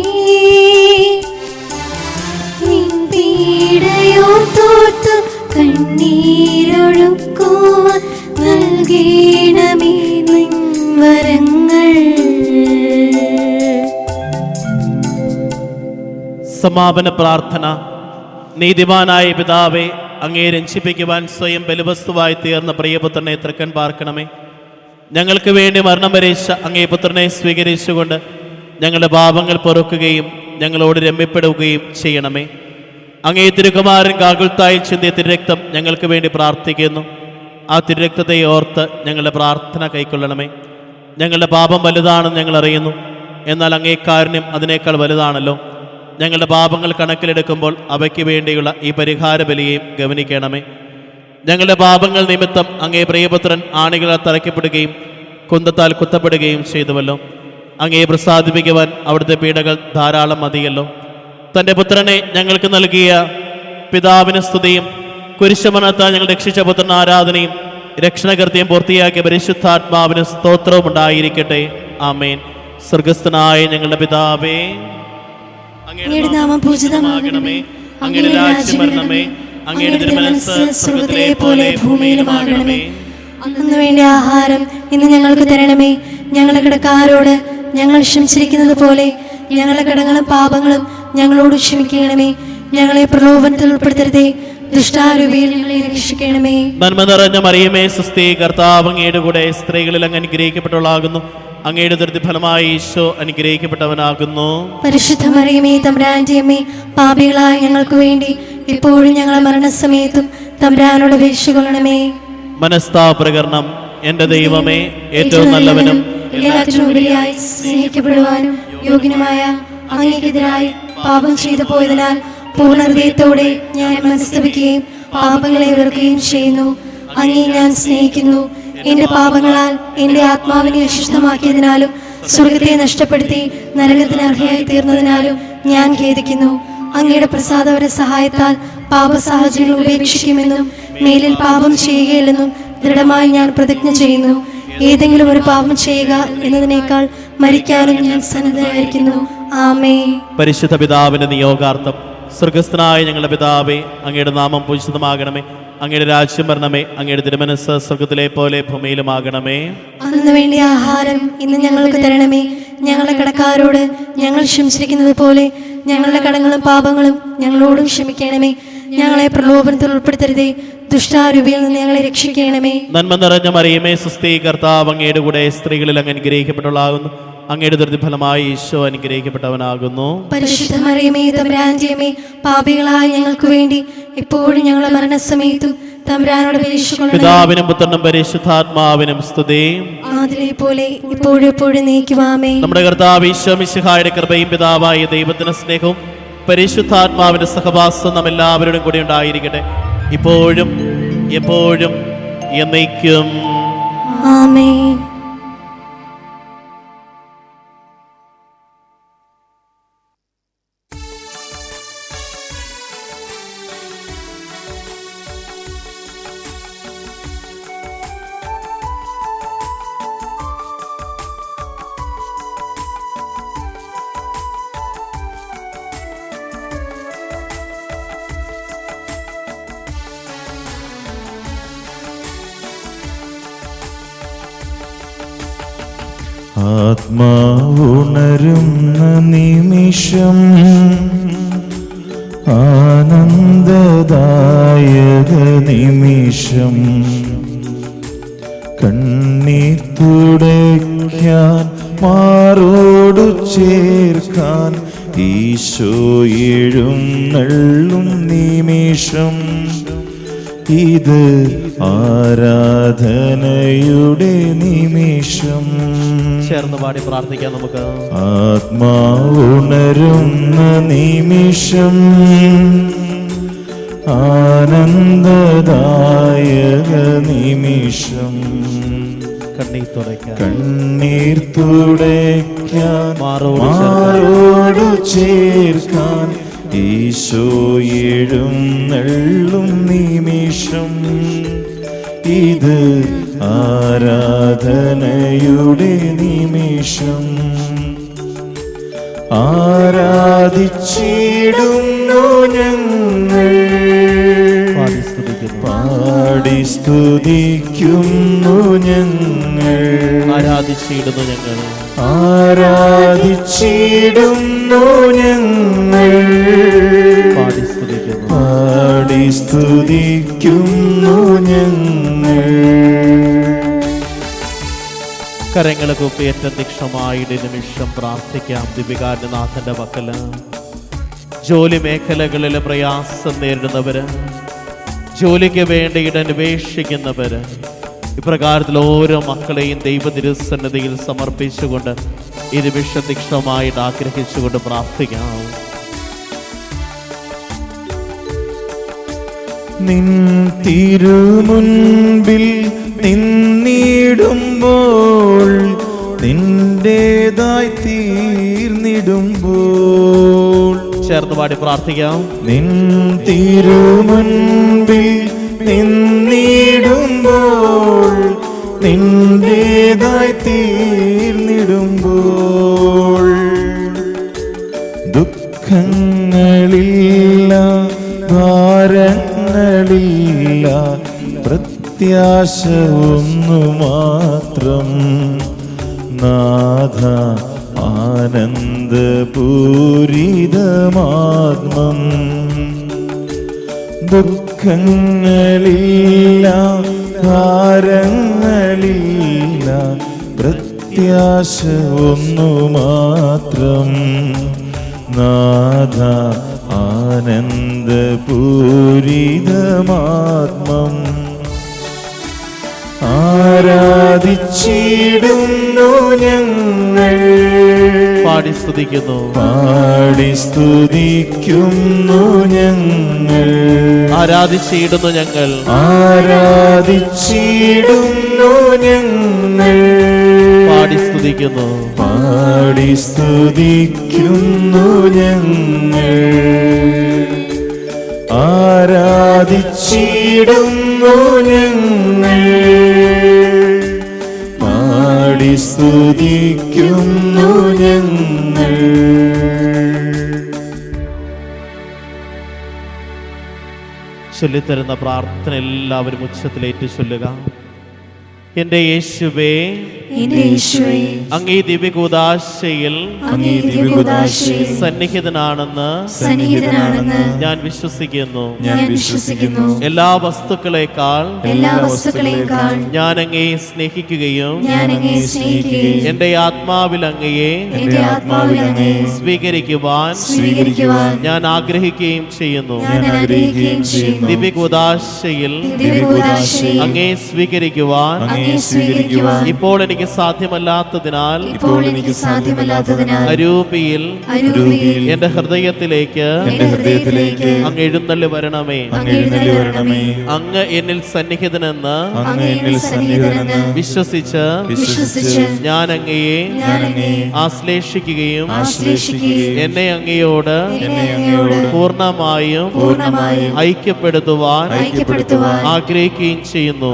നിൻ പീഡയോ തോർത്തു കണ്ണീരൊഴുക്കുവാൻ നൽകേണമേ നിൻ വരങ്ങൾ. സമാപന പ്രാർത്ഥന. നീതിമാനായ പിതാവേ, അങ്ങേ രഞ്ജിപ്പിക്കുവാൻ സ്വയം ബലിവസ്തുവായി തീർന്ന പ്രിയപുത്രനെ തൃക്കൻ പാർക്കണമേ. ഞങ്ങൾക്ക് വേണ്ടി മരണം വരിച്ച അങ്ങേ പുത്രനെ സ്വീകരിച്ചുകൊണ്ട് ഞങ്ങളുടെ പാപങ്ങൾ പൊറുക്കുകയും ഞങ്ങളോട് രമ്യപ്പെടുകയും ചെയ്യണമേ. അങ്ങേ തിരുകുമാരൻ ഗാഗുൽത്തായിൽ ചിന്തിയ തിരുരക്തം ഞങ്ങൾക്ക് വേണ്ടി പ്രാർത്ഥിക്കുന്നു. ആ തിരുരക്തത്തെ ഓർത്ത് ഞങ്ങളുടെ പ്രാർത്ഥന കൈക്കൊള്ളണമേ. ഞങ്ങളുടെ പാപം വലുതാണെന്ന് ഞങ്ങൾ അറിയുന്നു, എന്നാൽ അങ്ങേ കാരുണ്യം അതിനേക്കാൾ വലുതാണല്ലോ. ഞങ്ങളുടെ പാപങ്ങൾ കണക്കിലെടുക്കുമ്പോൾ അവയ്ക്ക് വേണ്ടിയുള്ള ഈ പരിഹാര ബലിയെയും ഗവനിക്കണമേ. ഞങ്ങളുടെ പാപങ്ങൾ നിമിത്തം അങ്ങേ പ്രിയപുത്രൻ ആണികളാൽ തറയ്ക്കപ്പെടുകയും കുന്തത്താൽ കുത്തപ്പെടുകയും ചെയ്തുവല്ലോ. അങ്ങേ പ്രസാദിപ്പിക്കുവാൻ അവിടുത്തെ പീഡകൾ ധാരാളം മതിയല്ലോ. തൻ്റെ പുത്രനെ ഞങ്ങൾക്ക് നൽകിയ പിതാവിന് സ്തുതിയും കുരിശുമരണത്താൽ ഞങ്ങൾ രക്ഷിച്ച പുത്രൻ ആരാധനയും രക്ഷണകൃത്യം പൂർത്തിയാക്കിയ പരിശുദ്ധാത്മാവിന് സ്തോത്രവും ഉണ്ടായിരിക്കട്ടെ. ആമേൻ. സ്വർഗസ്ഥനായ ഞങ്ങളുടെ പിതാവേ, അങ്ങയുടെ നാമം പൂജിതമാകണമേ. അങ്ങയുടെ രാജ്യം വരണമേ. അങ്ങയുടെ തിരുമനസ്സ് സ്വർഗ്ഗത്തിലെ പോലെ ഭൂമിയിലുമാകണമേ. അന്നു വേണ്ട ആഹാരം ഇന്ന് ഞങ്ങൾക്ക് തരണമേ. ഞങ്ങളുടെ കടക്കാരോട് ഞങ്ങൾ ക്ഷമിച്ചിരിക്കുന്നത് പോലെ ഞങ്ങളുടെ കടങ്ങളും പാപങ്ങളും ഞങ്ങളോട് ക്ഷമിക്കണമേ. ഞങ്ങളെ പ്രലോഭനത്തിൽ ഉൾപ്പെടുത്തരുതേ, ദുഷ്ടാരൂപിയിൽ ഞങ്ങളെ രക്ഷിക്കണമേ. നന്മ നിറഞ്ഞ മറിയമേ, സ്വസ്തി, കർത്താവ് അങ്ങയുടെ കൂടെ സ്ത്രീകളിൽ അങ്ങ് അനുഗ്രഹിക്കപ്പെട്ടവളാകുന്നു. അങ്ങയുടെ ദുരിത ഫലമായി ഈശോ അനുഗ്രഹിക്കപ്പെട്ടവനാകുന്നു. പരിശുദ്ധ മറിയമേ തമ്പുരാന്റെ അമ്മേ, പാപികളായ ഞങ്ങൾക്ക് വേണ്ടി എപ്പോഴും ഞങ്ങളുടെ മരണസമയത്തും തമ്പുരാനോട് അപേക്ഷിച്ചുകൊള്ളണമേ. മനസ്താപപ്രകരണം. എൻ്റെ ദൈവമേ, ഏറ്റവും നല്ലവനും എല്ലാറ്റിനും ഉപരിയായി സ്നേഹിക്കപ്പെടുവാനും യോഗ്യനുമായ അങ്ങേക്കെതിരായി പാപം ചെയ്തു പോയതിനാൽ പൂർണ്ണ ഹൃദയത്തോടെ ഞാൻ മനസ്തപിക്കുകയും പാപങ്ങളെ വെറുക്കുകയും ചെയ്യുന്നു. അങ്ങേ ഞാൻ സ്നേഹിക്കുന്നു. എന്റെ പാപങ്ങളാൽ എന്റെ ആത്മാവിനെ അശുദ്ധമാക്കിയതിനാലും സ്വർഗത്തെ നഷ്ടപ്പെടുത്തി നരകത്തിന് അർഹയായി തീർന്നതിനാലും ഞാൻ ഖേദിക്കുന്നു. അങ്ങയുടെ പ്രസാദപര സഹായത്താൽ പാപസാഹചര്യങ്ങൾ ഉപേക്ഷിക്കുമെന്നും മേലിൽ പാപം ചെയ്യുകയില്ലെന്നും ദൃഢമായി ഞാൻ പ്രതിജ്ഞ ചെയ്യുന്നു. ഏതെങ്കിലും ഒരു പാപം ചെയ്യുക എന്നതിനേക്കാൾ മരിക്കാനും ഞാൻ സന്നദ്ധയായിരിക്കുന്നു. ആമേൻ. പരിശുദ്ധ പിതാവിന്റെ നിയോഗാർത്ഥം. സ്വർഗസ്ഥനായ ഞങ്ങളുടെ പിതാവേ, അങ്ങയുടെ നാമം പൂജിതമാകണമേ. അങ്ങയുടെ രാജ്യം വരണമേ. അങ്ങയുടെ തിരുമനസ്സ് സ്വർഗത്തിലെ പോലെ ഭൂമിയിലുമാകണമേ. അന്നു വേണ്ടിയ ആഹാരം ഇന്ന് ഞങ്ങൾക്ക് തരണമേ. ഞങ്ങളുടെ കടക്കാരോട് ഞങ്ങൾ ക്ഷമിച്ചിരിക്കുന്നത് പോലെ ഞങ്ങളുടെ കടങ്ങളും പാപങ്ങളും ഞങ്ങളോടും ക്ഷമിക്കണമേ. ഞങ്ങളെ പ്രലോഭനത്തിൽ ഉൾപ്പെടുത്തരുതേ, ദുഷ്ടാരൂപിയിൽ നിന്ന് ഞങ്ങളെ രക്ഷിക്കണമേ. നന്മ നിറഞ്ഞ മറിയമേ, സ്വസ്തി, കർത്താവ് അങ്ങയുടെ കൂടെ സ്ത്രീകളിൽ അങ്ങ് അനുഗ്രഹിക്കപ്പെട്ടവളാകുന്നു. അങ്ങയുടെ ദുരിതഫലമായി ഈശോ അനുഗ്രഹിക്കപ്പെട്ടവനാകുന്നു. പരിശുദ്ധ മറിയമേ, തമ്പുരാന്റെ അമ്മേ, പാപികളായ ഞങ്ങൾക്ക് വേണ്ടി എപ്പോഴും ഞങ്ങളുടെ മരണസമയത്തും തമ്പുരാനോട് അപേക്ഷിച്ചുകൊള്ളണമേ. പിതാവിനും പുത്രനും പരിശുദ്ധാത്മാവിനും സ്തുതി. ആദിയിലെ പോലെ ഇപ്പോഴും എപ്പോഴും നീക്കുവാമേ. നമ്മുടെ കർത്താവ് ഈശോ മിശിഹായുടെ കൃപയും പിതാവായ ദൈവത്തിന്റെ സ്നേഹവും പരിശുദ്ധാത്മാവിന്റെ സഹവാസം നാം എല്ലാവരോടും കൂടി ഉണ്ടായിരിക്കട്ടെ, ഇപ്പോഴും എപ്പോഴും എന്നേക്കും. ആമേൻ. ആത്മാവുണരുന്ന നിമിഷം, ആനന്ദദായക നിമിഷം, കണ്ണീർ തുടയ്ക്കാൻ മാറോടു ചേർക്കാൻ ഈശോ എഴുന്നള്ളും നിമിഷം. ഇത് ആരാധനയുടെ നിമിഷം. ചേർന്ന് പാടി പ്രാർത്ഥിക്കാം നമുക്ക്. ആത്മാവുണരുന്ന നിമിഷം, ആനന്ദദായക നിമിഷം, കണ്ണീർ തുടയ്ക്കാൻ മാറോടു ചേർക്കാൻ ഈശോ എഴുന്നള്ളും നിമിഷം. ഇത് ആരാധനയുടെ നിമിഷം. ആരാധിച്ചിടുന്നു ഞങ്ങൾ, പാടി സ്തുതിക്കുന്നു ഞങ്ങൾ. ആരാധിച്ചിടുന്നു ഞങ്ങൾ, ആരാധിച്ചിടുന്നു ഞങ്ങൾ, പാടി സ്തുതിക്കുന്നു ഞങ്ങൾ. കരങ്ങളെ കൂപ്പി ഏറ്റവും തീക്ഷണമായിട്ട് നിമിഷം പ്രാർത്ഥിക്കാം. ദിവികാരനാഥന്റെ മക്കള്, ജോലി മേഖലകളിൽ പ്രയാസം നേരിടുന്നവര്, ജോലിക്ക് വേണ്ടി ഇടന്വേഷിക്കുന്നവര്, ഇപ്രകാരത്തിൽ ഓരോ മക്കളെയും ദൈവ തിരുസന്നിധിയിൽ സമർപ്പിച്ചുകൊണ്ട് ഈ നിമിഷം തീക്ഷണമായിട്ട് ആഗ്രഹിച്ചുകൊണ്ട് പ്രാർത്ഥിക്കാം. നിൻ തിരുമുൻപിൽ നിന്നിടുമ്പോൾ, നിന്റേതായി തീർന്നിടുമ്പോൾ, ചേർന്ന് പാടി പ്രാർത്ഥിക്കാം. നിൻ തിരുമുൻപിൽ നിന്നിടുമ്പോൾ, നിന്റേതായി തീർന്നിടുമ്പോൾ, ദുഃഖങ്ങളില്ല, ഭാരങ്ങളില്ല, പ്രത്യാശ ഒന്നു മാത്രം. നാഥ ആനന്ദപൂരിതമാത്മം. ദുഃഖങ്ങളില്ല, ഭാരങ്ങളില്ല, പ്രത്യാശ ഒന്നു മാത്രം. നാഥ ആനന്ദപൂരിതമാത്മം. ആരാധിച്ചിടുന്നു ഞങ്ങൾ, പാടി സ്തുതിക്കുന്നു. പാടി സ്തുതിക്കുന്നു ഞങ്ങൾ, ആരാധിച്ചിടുന്നു ഞങ്ങൾ, ആരാധിച്ചിടുന്നു ഞങ്ങൾ. പാടി സ്തുതിക്കുന്നു, പാടി സ്തുതിക്കുന്നു ഞങ്ങൾ, ആരാധിച്ചിടുന്നു ഞങ്ങൾ. പാടി സ്തുതിക്കുന്നു ഞങ്ങൾ. ചൊല്ലിത്തരുന്ന പ്രാർത്ഥന എല്ലാവരും ഉച്ചത്തിലേറ്റ് ചൊല്ലുക. എന്റെ യേശുവേ, എന്റെ യേശുവേ, അങ്ങേ ദിവ്യകൂദാശയിൽ സന്നിഹിതനാണെന്ന് ഞാൻ വിശ്വസിക്കുന്നു. എല്ലാ വസ്തുക്കളെക്കാൾ ഞാൻ അങ്ങയെ സ്നേഹിക്കുകയും എന്റെ ആത്മാവിൽ അങ്ങയെ സ്വീകരിക്കുവാൻ ഞാൻ ആഗ്രഹിക്കുകയും ചെയ്യുന്നു. ദിവ്യകൂദാശയിൽ അങ്ങയെ സ്വീകരിക്കുവാൻ ഇപ്പോൾ എനിക്ക് സാധ്യമല്ലാത്തതിനാൽ അരൂപിയിൽ എന്റെ ഹൃദയത്തിലേക്ക് അങ്ങ് എഴുന്നള്ളി വരണമേ. അങ്ങ് എന്നിൽ സന്നിഹിതനെന്ന് വിശ്വസിച്ച് ഞാൻ അങ്ങയെ ആശ്ലേഷിക്കുകയും എന്നെ അങ്ങയോട് പൂർണ്ണമായും ഐക്യപ്പെടുത്തുവാൻ ആഗ്രഹിക്കുകയും ചെയ്യുന്നു.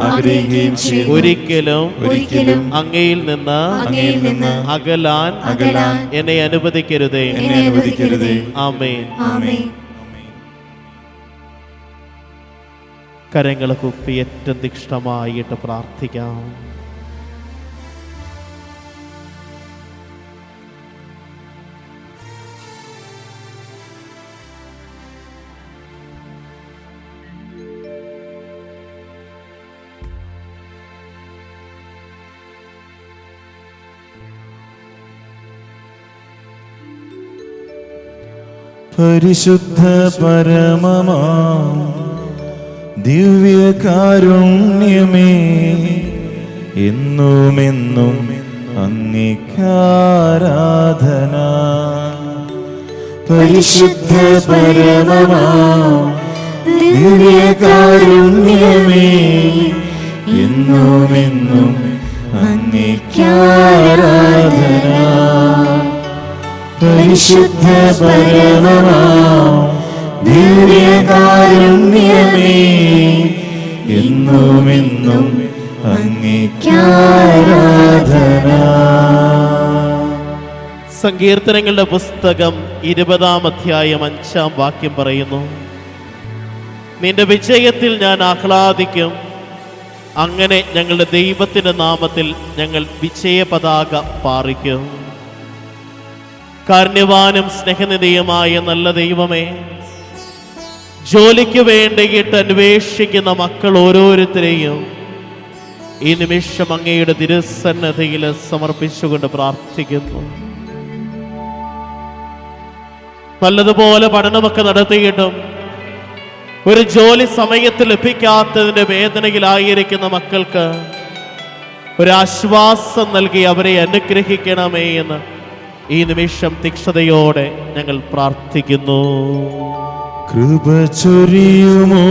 ഒരിക്കലും അങ്ങയിൽ നിന്ന് അകലാൻ എന്നെ അനുവദിക്കരുതേ. ആമേൻ. കരങ്ങളെ കുപ്പി ഏറ്റവും തീക്ഷ്ണമായിട്ട് പ്രാർത്ഥിക്കാം. പരിശുദ്ധ പരമമാ ദിവ്യകാരുണ്യമേ, എന്നുമെന്നും അങ്ങേക്കാരാധന. പരിശുദ്ധ പരമമാ ദിവ്യകാരുണ്യമേ, എന്നുമെന്നും അങ്ങേക്കാരാധന. പരിശുദ്ധ പരമമാ ദിവ്യകാരുണ്യമേ, എന്നുമെന്നും അങ്ങേക്കാരാധന. സങ്കീർത്തനങ്ങളുടെ പുസ്തകം 20-ാം അധ്യായം 5-ാം വാക്യം പറയുന്നു, നിന്റെ വിജയത്തിൽ ഞാൻ ആഹ്ലാദിക്കും. അങ്ങനെ ഞങ്ങളുടെ ദൈവത്തിന്റെ നാമത്തിൽ ഞങ്ങൾ വിജയ പതാക പാറിക്കും. കാരുണ്യവാനും സ്നേഹനിധിയുമായ നല്ല ദൈവമേ, ജോലിക്ക് വേണ്ടിയിട്ട് അന്വേഷിക്കുന്ന മക്കൾ ഓരോരുത്തരെയും ഈ നിമിഷം അങ്ങയുടെ തിരുസന്നിധിയിൽ സമർപ്പിച്ചുകൊണ്ട് പ്രാർത്ഥിക്കുന്നു. നല്ലതുപോലെ പഠനമൊക്കെ നടത്തിയിട്ടും ഒരു ജോലി സമയത്ത് ലഭിക്കാത്തതിന്റെ വേദനയിലായിരിക്കുന്ന മക്കൾക്ക് ഒരാശ്വാസം നൽകി അവരെ അനുഗ്രഹിക്കണമേ എന്ന് ഈ നിമിഷം തീക്ഷ്ണതയോടെ ഞങ്ങൾ പ്രാർത്ഥിക്കുന്നു. കൃപ ചൊരിയുമോ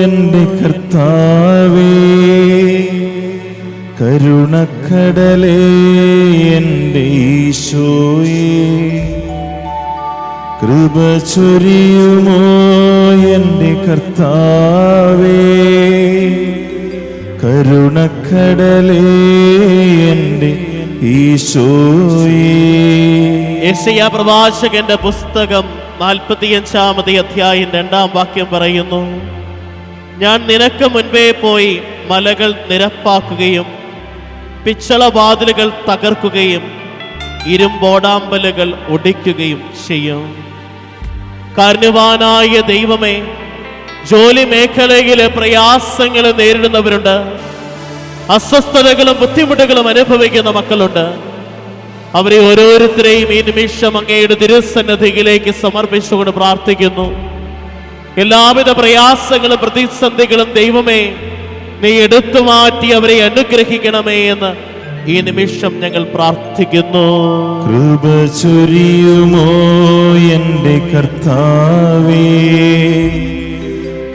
എൻ്റെ കർത്താവേ, കരുണക്കടലേ എൻ്റെ ഈശോയേ. കൃപ ചൊരിയുമോ എൻ്റെ കർത്താവേ, കരുണക്കടലേ എൻ്റെ ഈശോയേ. യെശയ്യാ പ്രവാചകന്റെ പുസ്തകം 45-ാമത്തെ അധ്യായം 2-ാം വാക്യം പറയുന്നു, ഞാൻ നിനക്ക് മുൻപേ പോയി മലകൾ നിരപ്പാക്കുകയും പിച്ചളവാതിലുകൾ തകർക്കുകയും ഇരുമ്പോടാമ്പലുകൾ ഒടിക്കുകയും ചെയ്യും. കാരുണ്യവാനായ ദൈവമേ, ജോലി മേഖലയിലെ പ്രയാസങ്ങൾ നേരിടുന്നവരുണ്ട്, അസ്വസ്ഥതകളും ബുദ്ധിമുട്ടുകളും അനുഭവിക്കുന്ന മക്കളുണ്ട്. അവരെ ഓരോരുത്തരെയും ഈ നിമിഷം അങ്ങയുടെ തിരുസന്നിധിയിലേക്ക് സമർപ്പിച്ചുകൊണ്ട് പ്രാർത്ഥിക്കുന്നു. എല്ലാവിധ പ്രയാസങ്ങളും പ്രതിസന്ധികളും ദൈവമേ നീ എടുത്തു മാറ്റി അവരെ അനുഗ്രഹിക്കണമേ എന്ന് ഈ നിമിഷം ഞങ്ങൾ പ്രാർത്ഥിക്കുന്നു. കൃപ ചൊരിയുമോ എന്റെ കർത്താവേ,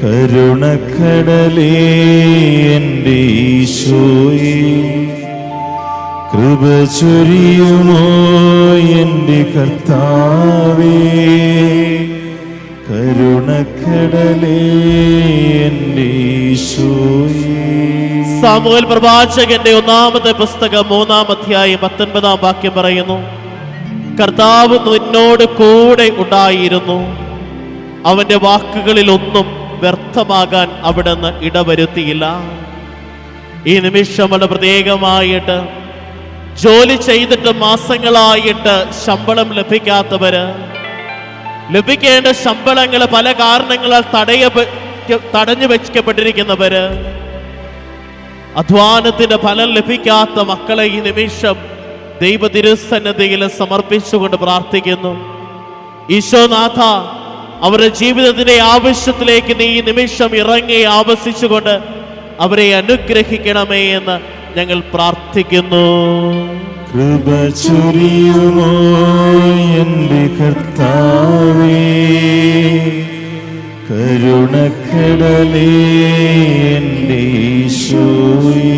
കരുണക്കടലേ എന്റെ ഈശോയേ, കൃപ ചൊരിയുമോ എന്റെ കർത്താവേ, കരുണക്കടലേ എന്റെ ഈശോയേ. സാമുവേൽ പ്രവാചകന്റെ ഒന്നാമത്തെ പുസ്തകം 3-ാം അധ്യായം 19-ാം വാക്യം പറയുന്നു, കർത്താവ് നിന്നോട് കൂടെ ഉണ്ടായിരുന്നു, അവന്റെ വാക്കുകളിൽ ഒന്നും വ്യർത്ഥമാകാൻ അവിടുന്ന് ഇടവരുത്തിയില്ല. ഈ നിമിഷം വളരെ പ്രത്യേകമായിട്ട് ജോലി ചെയ്തിട്ട് മാസങ്ങളായിട്ട് ശമ്പളം ലഭിക്കാത്തവര്, ലഭിക്കേണ്ട ശമ്പളങ്ങൾ പല കാരണങ്ങളാൽ തടഞ്ഞു വെക്കപ്പെട്ടിരിക്കുന്നവര്, അധ്വാനത്തിന്റെ ഫലം ലഭിക്കാത്ത മക്കളെ ഈ നിമിഷം ദൈവ തിരുസന്നിധിയിൽ സമർപ്പിച്ചുകൊണ്ട് പ്രാർത്ഥിക്കുന്നു. ഈശോനാഥ, അവരുടെ ജീവിതത്തിന്റെ ആവശ്യത്തിലേക്ക് നീ ഈ നിമിഷം ഇറങ്ങി ആവസിച്ചുകൊണ്ട് അവരെ അനുഗ്രഹിക്കണമേ എന്ന് ഞങ്ങൾ പ്രാർത്ഥിക്കുന്നു. കൃപ ചൊരിയുമോ എന്റെ കർത്താവേ, കരുണക്കടലേ എന്റെ ഈശോയേ,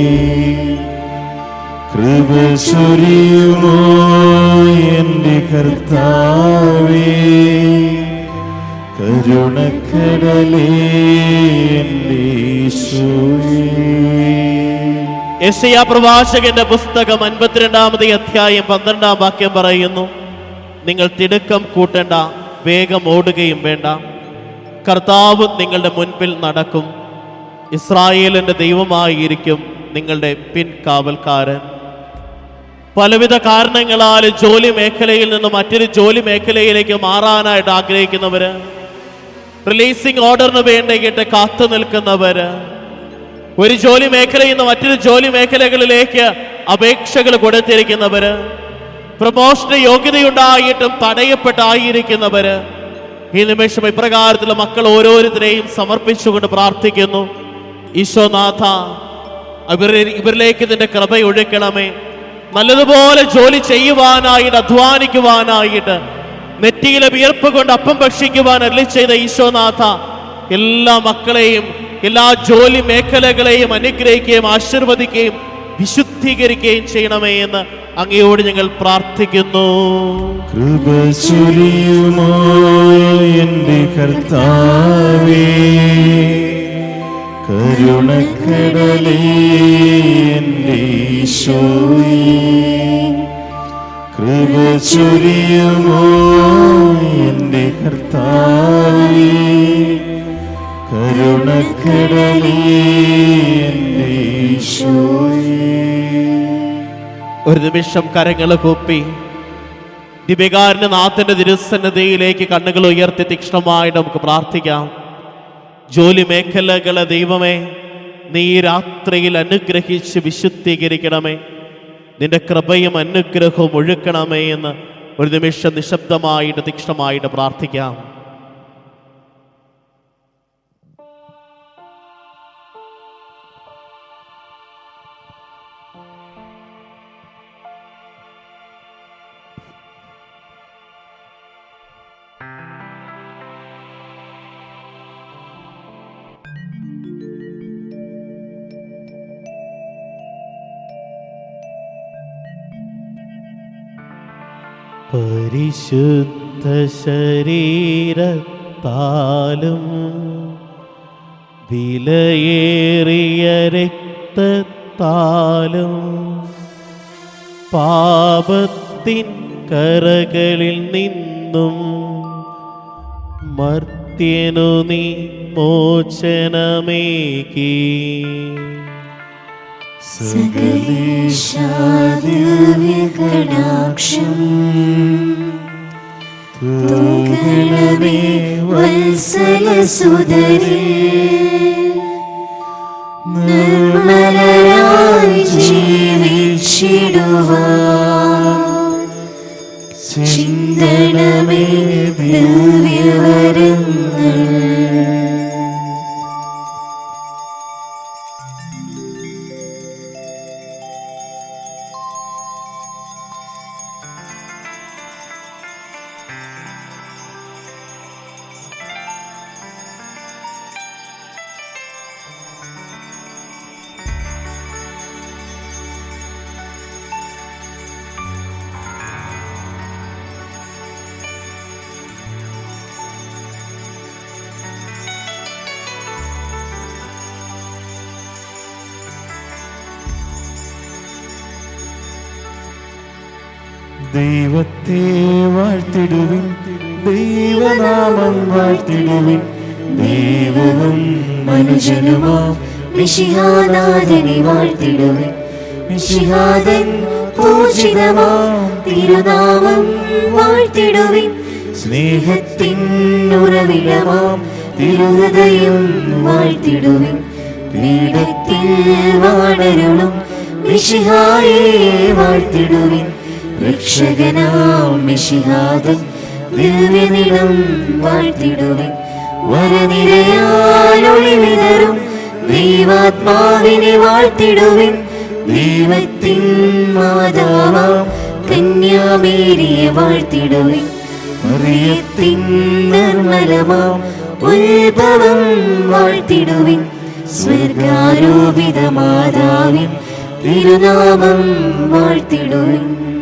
കൃപ ചൊരിയുമോ എന്റെ കർത്താവേ, കരുണക്കടലേ എന്റെ ഈശോയേ. യെശയ്യാ പ്രവാചകന്റെ പുസ്തകം 52-ാമത്തെ അധ്യായം 12-ാം വാക്യം പറയുന്നു, നിങ്ങൾ തിടുക്കം കൂട്ടേണ്ട, വേഗം ഓടുകയും വേണ്ട, കർത്താവ് നിങ്ങളുടെ മുൻപിൽ നടക്കും, ഇസ്രായേലിന്റെ ദൈവമായിരിക്കും നിങ്ങളുടെ പിൻകാവൽക്കാരൻ. പലവിധ കാരണങ്ങളാൽ ജോലി മേഖലയിൽ നിന്ന് മറ്റൊരു ജോലി മേഖലയിലേക്ക് മാറാനായിട്ട് ആഗ്രഹിക്കുന്നവര്, റിലീസിംഗ് ഓർഡറിന് വേണ്ടിയിട്ട് കാത്തു നിൽക്കുന്നവര്, ഒരു ജോലി മേഖലയിൽ നിന്ന് മറ്റൊരു ജോലി മേഖലകളിലേക്ക് അപേക്ഷകൾ കൊടുത്തിരിക്കുന്നവര്, പ്രമോഷന് യോഗ്യതയുണ്ടായിട്ടും തടയപ്പെട്ടായിരിക്കുന്നവര്, ഈ നിമിഷം ഇപ്രകാരത്തിലുള്ള മക്കൾ ഓരോരുത്തരെയും സമർപ്പിച്ചുകൊണ്ട് പ്രാർത്ഥിക്കുന്നു. ഈശോനാഥ, ഇവരിലേക്ക് നിന്റെ കൃപയൊഴുക്കണമേ. നല്ലതുപോലെ ജോലി ചെയ്യുവാനായിട്ട്, അധ്വാനിക്കുവാനായിട്ട്, നെറ്റിയിലെ വിയർപ്പ് കൊണ്ട് അപ്പം ഭക്ഷിക്കുവാൻ അരുളി ചെയ്ത ഈശോനാഥ, എല്ലാ മക്കളെയും എല്ലാ ജോലി മേഖലകളെയും അനുഗ്രഹിക്കുകയും ആശീർവദിക്കുകയും വിശുദ്ധീകരിക്കുകയും ചെയ്യണമേ എന്ന് അങ്ങയോട് ഞങ്ങൾ പ്രാർത്ഥിക്കുന്നു. കൃപ ചൊരിയുമോ എന്റെ കർത്താവേ, കരുണക്കടലേ എന്റെ ഈശോയേ, കൃപ ചൊരിയുമോ എന്റെ കർത്താവേ, കരുണക്കടലേ എന്റെ ഈശോയേ. ഒരു നിമിഷം കരങ്ങൾ കൂപ്പി ദിവികാരന്റെ നാഥന്റെ തിരുസന്നിധിയിലേക്ക് കണ്ണുകൾ ഉയർത്തി തീക്ഷ്ണമായിട്ട് നമുക്ക് പ്രാർത്ഥിക്കാം. ജോലി മേഖലകളെ ദൈവമേ, നീ ഈ രാത്രിയിൽ അനുഗ്രഹിച്ച് വിശുദ്ധീകരിക്കണമേ, നിന്റെ കൃപയും അനുഗ്രഹവും ഒഴുക്കണമേ എന്ന് ഒരു നിമിഷം നിശബ്ദമായിട്ട് തീക്ഷ്ണമായിട്ട് പ്രാർത്ഥിക്കാം. പരിശുദ്ധ ശരീരത്താലും വിലയേറിയ രക്തത്താലും പാപത്തിൻ കരകളിൽ നിന്നും മർത്യനു നീ മോചനമേകി. സകലേശാദിവ്യകടാക്ഷം തൂകണമേ വത്സലസുതരേ, നിർമ്മലരായി ജീവിച്ചിടുവാൻ ചിന്തണമേ ദിവ്യവരങ്ങൾ. ദൈവത്തെ വാഴ്ത്തിടുവിൻ, ദൈവനാമം വാഴ്ത്തിടുവിൻ. ദൈവവും മനുഷ്യനുമാം മിശിഹാനാഥനെ വാഴ്ത്തിടുവിൻ. മിശിഹാതൻ പൂജിതമാം തിരുനാമം വാഴ്ത്തിടുവിൻ. സ്നേഹത്തിൻ ഉറവിടമാം തിരുഹൃദയം വാഴ്ത്തിടുവിൻ. പീഠത്തിൽ വാണരുളും മിശിഹായെ വാഴ്ത്തിടുവിൻ. രക്ഷകനാം മിശിഹാതൻ ദിവ്യനിടം വാഴ്ത്തിടുവിൻ. വരനിരയാൽ ഒളിവിതറും ദൈവാത്മാവിനെ വാഴ്ത്തിടുവിൻ. ദൈവത്തിൻ മാതാവാം കന്യാമേരിയെ വാഴ്ത്തിടുവിൻ. മറിയത്തിൻ നിർമ്മലമാം ഉത്ഭവം വാഴ്ത്തിടുവിൻ. സ്വർഗാരോപിത മാതാവിൻ തിരുനാമം വാഴ്ത്തിടുവിൻ.